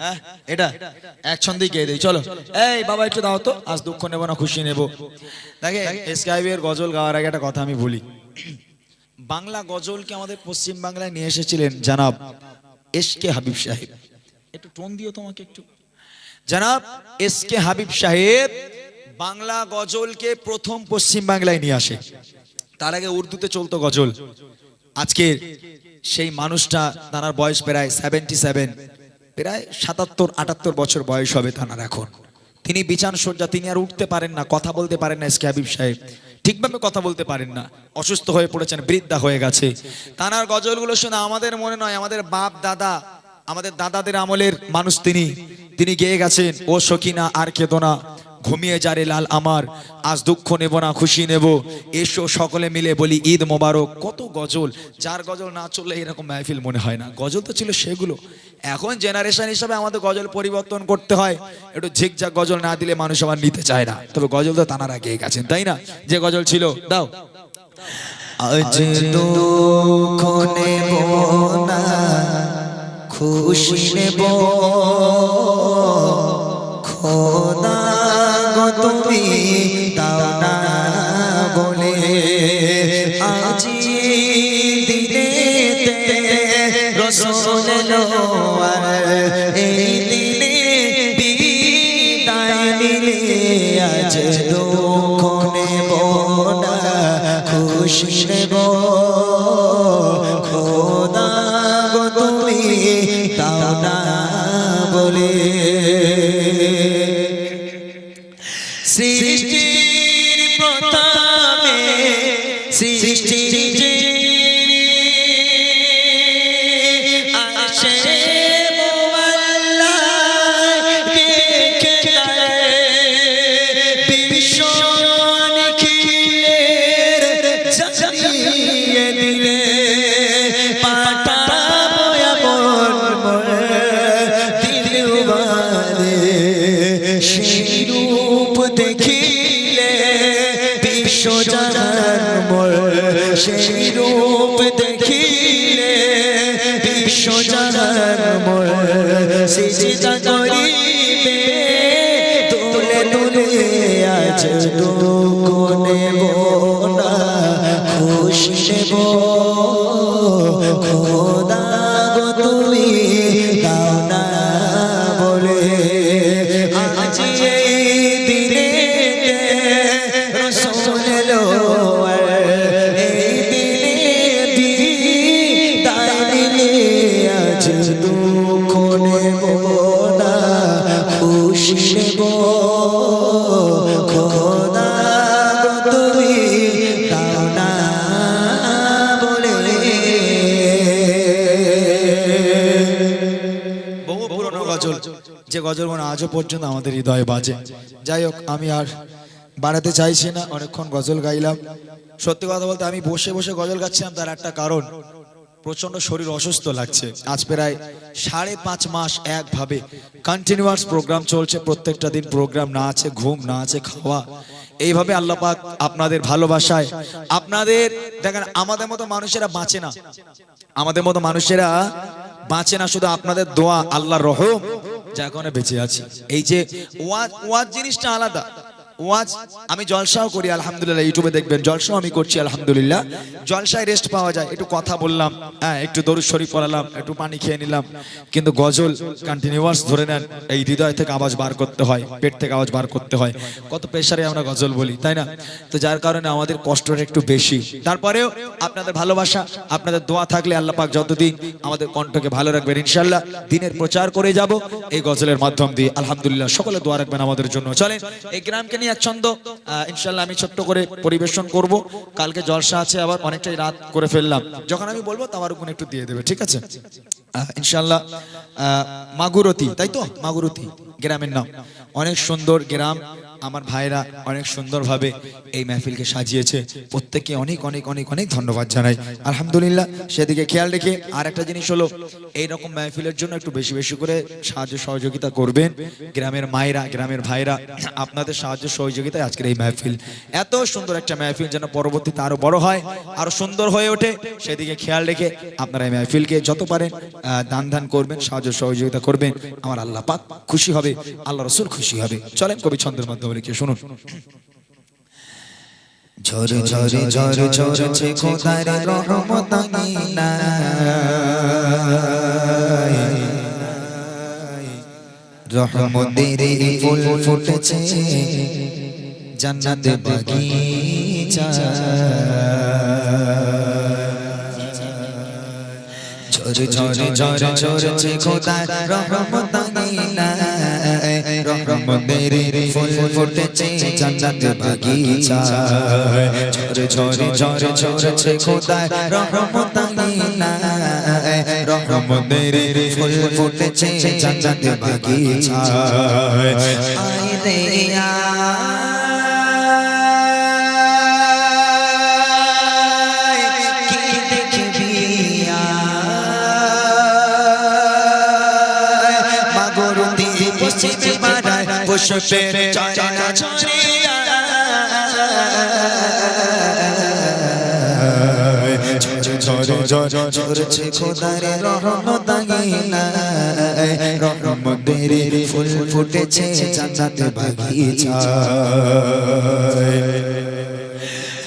হ্যাঁ এটা একসঙ্গেই গেয়ে দেই চলো। এই বাবা একটু দাও তো, আজ দুঃখ নেব না খুশি নেব। দেখে এসকেপির গজল গাওয়ার আগে একটা কথা আমি বলি। বাংলা গজলকে আমাদের পশ্চিম বাংলায় নিয়ে এসেছিলেন জানাব এসকে হাবিব সাহেব। একটু টোন দিও তোমাকে একটু। জনাব এস কে হাবিব সাহেব বাংলা গজলকে প্রথম পশ্চিম বাংলায় নিয়ে আসে। তার আগে উর্দুতে চলতো গজল। আজকে সেই মানুষটা, তার বয়স প্রায় 77, প্রায় 77-78 বছর বয়স হবে তার এখন। তিনি বিছান সজ্জা, তিনি আর উঠতে পারেন না, কথা বলতে পারেন না। এস কে হাবিব সাহেব ঠিকভাবে কথা বলতে পারেন না, অসুস্থ হয়ে পড়েছেন, বৃদ্ধা হয়ে গেছে। তার গজলগুলো শুনে আমাদের মনে নয়, আমাদের বাপ দাদা, আমাদের দাদাদের আমলের মানুষ তিনি গেয়ে গেছেন। ও সকিনা আর কেঁদো না, ঘুমিয়ে যারে লাল আমার, আজ দুঃখ নেব না খুশি নেব, এসো সকলে মিলে বলি ঈদ মোবারক। কত গজল, যার গজল না চললে এরকম মাহফিল মনে হয় না। গজল তো ছিল সেগুলো। এখন জেনারেশন হিসাবে আমাদের গজল পরিবর্তন করতে হয়, একটু ঝিকঝাক গজল না দিলে মানুষ আবার নিতে চায় না। তবে গজল তো তানারা গেয়ে গেছেন, তাই না? যে গজল ছিল দাও। আজ দুঃখ নেব না খুশি নেব, খোদা গো তুমি দাও না বলে, আজ দিনেতে রসুল এলো আর এই দিনে বিদায় নিলে, আজ দুঃখ নেব না খুশি নেব, খোদা গো তুমি দাও না বলে। সৃষ্টির প্রথমে সৃষ্টির আসে মোয়াল্লা দেখে বিশ্ব নিখিলের জানিয়ে দিলে, পাঠাবো এমন দিলওয়ারে, সেই রূপ দেখিলে বিশ্ব জাহান মোর, সেই রূপ দেখিলে বিশ্ব জাহান মোর, সিজদা করিবে তুলে তুলে, আজ দুঃখ নেব না খুশি নেব, খোদা গো তুমি দাও না বলে, আজ এই দিনে রসুল এলো আর এই দিনে বিদায় নিলে, আজ দুঃখ নেব না খুশি নেব, খোদা গো তুমি দাও না বলে। বহু পুরনো গজল, যে গজল মনে আজও পর্যন্ত আমাদের হৃদয়ে বাজে। যাই হোক, আমি আর বাড়াতে চাইছি না, অনেকক্ষণ গজল গাইলাম। সত্যি কথা বলতে আমি বসে বসে গজল গাচ্ছিলাম, তার একটা কারণ, প্রচন্ড শরীর অসুস্থ লাগছে। আজ প্রায় 5.5 মাস একভাবে কন্টিনিউয়াস প্রোগ্রাম চলছে, প্রত্যেকটা দিন প্রোগ্রাম, না আছে ঘুম, না আছে খাওয়া। এইভাবে আল্লাহ পাক আপনাদের ভালোবাসায়, আপনাদের দেখেন, আমাদের মতো মানুষেরা বাঁচে না, আমাদের মতো মানুষেরা বাঁচে না, শুধু আপনাদের দোয়া, আল্লাহর রহম, যার কারণে বেঁচে আছি। এই যে ওয়াজ জিনিসটা আলাদা। ওয়াজ আমি জলসাও করি আলহামদুলিল্লাহ, ইউটিউবে দেখবেন জলসাও আমি করছি আলহামদুলিল্লাহ। জলসায় রেস্ট পাওয়া যায়, একটু কথা বললাম, হ্যাঁ একটু দরুদ শরীফ পড়ালাম, একটু পানি খেয়ে নিলাম। কিন্তু গজল কন্টিনিউয়াস ধরে নেন, এই হৃদয় থেকে আওয়াজ বার করতে হয়, পেট থেকে আওয়াজ বার করতে হয়। কত প্রেসারে আমরা গজল বলি, তাই না? তো যার কারণে আমাদের কষ্টটা একটু বেশি। তারপরেও আপনাদের ভালোবাসা, আপনাদের দোয়া থাকলে আল্লাহ পাক যতদিন আমাদের কণ্ঠকে ভালো রাখবেন, ইনশাআল্লাহ দিনের প্রচার করে যাব এই গজলের মাধ্যম দিয়ে। আলহামদুলিল্লাহ, সকলে দোয়া রাখবেন আমাদের জন্য। চলেন এই গ্রামকে নিয়ে এক ছন্দ ইনশাআল্লাহ আমি ছোট্ট করে পরিবেশন করব। কালকে জলসা আছে, আবার অনেকটাই রাত করে ফেললাম, যখন আমি বলবো তার উপর একটু দিয়ে দেবে, ঠিক আছে ইনশাআল্লাহ। মাগুরতি, তাই তো? মাগুরতি গ্রামের নাম, অনেক সুন্দর গ্রাম। আমার ভাইরা অনেক সুন্দরভাবে এই মাহফিলকে সাজিয়েছে, প্রত্যেককে অনেক অনেক অনেক অনেক ধন্যবাদ জানাই আলহামদুলিল্লাহ। সেদিকে খেয়াল রেখে আর একটা জিনিস হলো, এইরকম মাহফিলের জন্য একটু বেশি বেশি করে সাহায্য সহযোগিতা করবেন। গ্রামের মায়েরা, গ্রামের ভাইরা, আপনাদের সাহায্য সহযোগিতায় আজকের এই মাহফিল, এত সুন্দর একটা মাহফিল যেন পরবর্তীতে আরো বড় হয়, আরো সুন্দর হয়ে ওঠে, সেদিকে খেয়াল রেখে আপনারা এই মাহফিলকে যত পারেন দান করবেন, সাহায্য সহযোগিতা করবেন। আমার আল্লাহ পাক খুশি হবে, আল্লাহ রাসূল খুশি হবে। চলেন কবি ছন্দের মাধ্যমে লিখে শুনুন। ঝরে ঝরে ঝরে ঝরছে খোদার রহমত রহমতের ফুল ফুটেছে জান্নাত বাগিচা ঝরে ঝরে ঝরে ঝরছে খোদার রহমত আঙিনায় রহমতের ফুল ফুটেছে জান্নাত বাগিচা ঝরে ঝরে ঝরে ঝরছে খোদার রহমত আঙিনায় রহমতের ফুল ফুটেছে জান্নাত বাগিচা আয় রে পুষ্পের চারা ছড়িয়া ঝরে ঝরে ঝরছে খোদার রহমত আঙিনায় রহমতের ফুল ফুটেছে জান্নাত বাগিচায়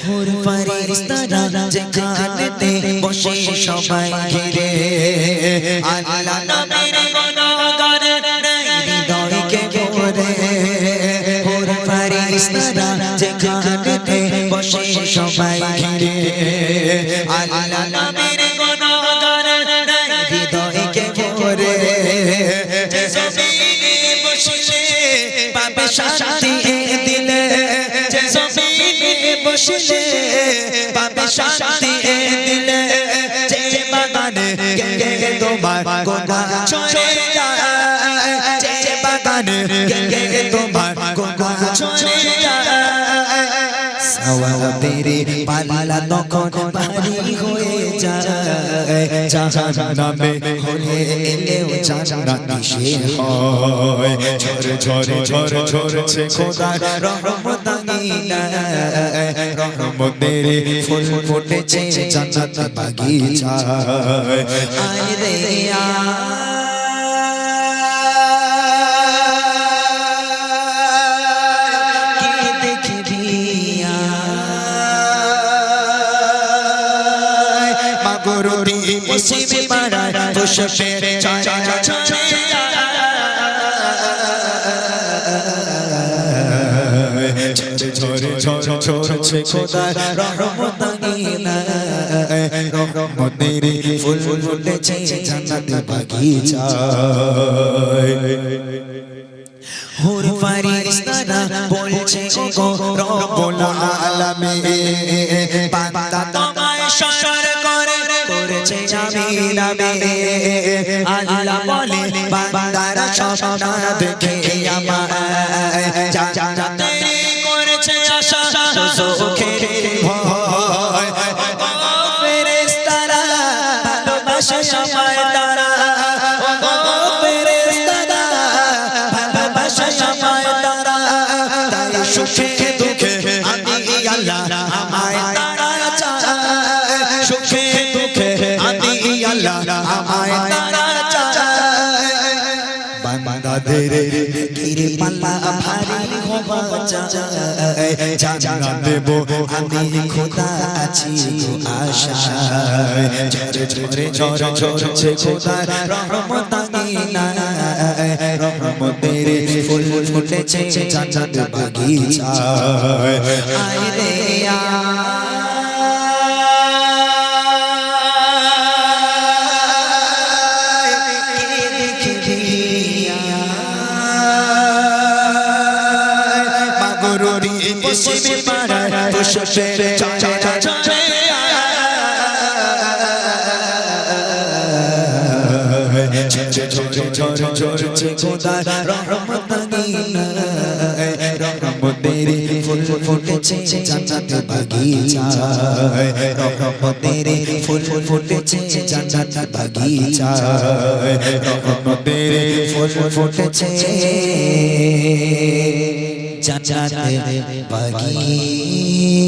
হুর ফারিস্তারা যেখানেতে বসে সবাই ঘিরে আল্লাহ নবীর গুণগান হৃদয়কে ভরে হুর ফারিস্তারা যেখানেতে বসে সবাই ঘিরে আল্লাহ নবীর গুণগান হৃদয়কে ভরে যে জমিনে বসে পাবে শান্তি দিলে যে জমিনে বসে পাবে শান্তি দিলে যে বাগানে গেলে তোমার গোনা ছড়ে যায় যে বাগানে গেলে তোমার গোনা ছড়ে যায় সওয়াবের পালা তখন ভারী হয়ে যায় জাহান্নামে হলে এলেও জান্নাত সে হয় ঝরে ঝরে ঝরে ঝরছে খোদার রহমত আঙিনায় রহমতের ফুল ফুটেছে জান্নাত বাগিচায় আয় রে মুসিবে পাড়ায় পুষ্পের চারা ছড়িয়া ঝরে ঝরে ঝরে ঝরছে খোদার রহমত আঙিনায় রহমতের ফুল ফুটেছে জান্নাত বাগিচায় হুর ফারিস্তারা বলছে গো রব্বুল আলামিন বান্দা তোমায় শরণ করেছে আমিন আমিন আল্লাহ বলে বান্দারা স্বপ্ন দেখে আমায় জান্নাতে করেছে আশা সুখের ভয় ফেরেশতারা ভালোবাসে আমায় তারা ফেরেশতারা ভালোবাসে আমায় তারা তাই সুখে দুঃখে আমি আল্লাহ আমায় তারা চায় সুখে দুঃখে আমি আল্লাহ আমায় তারা চায় বান্দাদের গিরে পাল্লা ভারী হওয়া চায় জান্নাত দেব আমি খোদা আছি গো আশায় ঝরে ঝরে ঝরে ঝরছে খোদার রহমত আঙিনায় রহমতের ফুল ফুটেছে জান্নাত বাগিচায় আয় রে মুসিবে পাড়ায় পুষ্পের চারা ছড়িয়া ঝরে ঝরে ঝরে ঝরছে খোদার রহমত আঙিনায় রহমতের ফুল ফুটেছে জান্নাত বাগিচায় রহমতের ফুল ফুটেছে জান্নাত বাগিচায় রহমতের ফুল ফুটেছে জান্নাত বাগিচা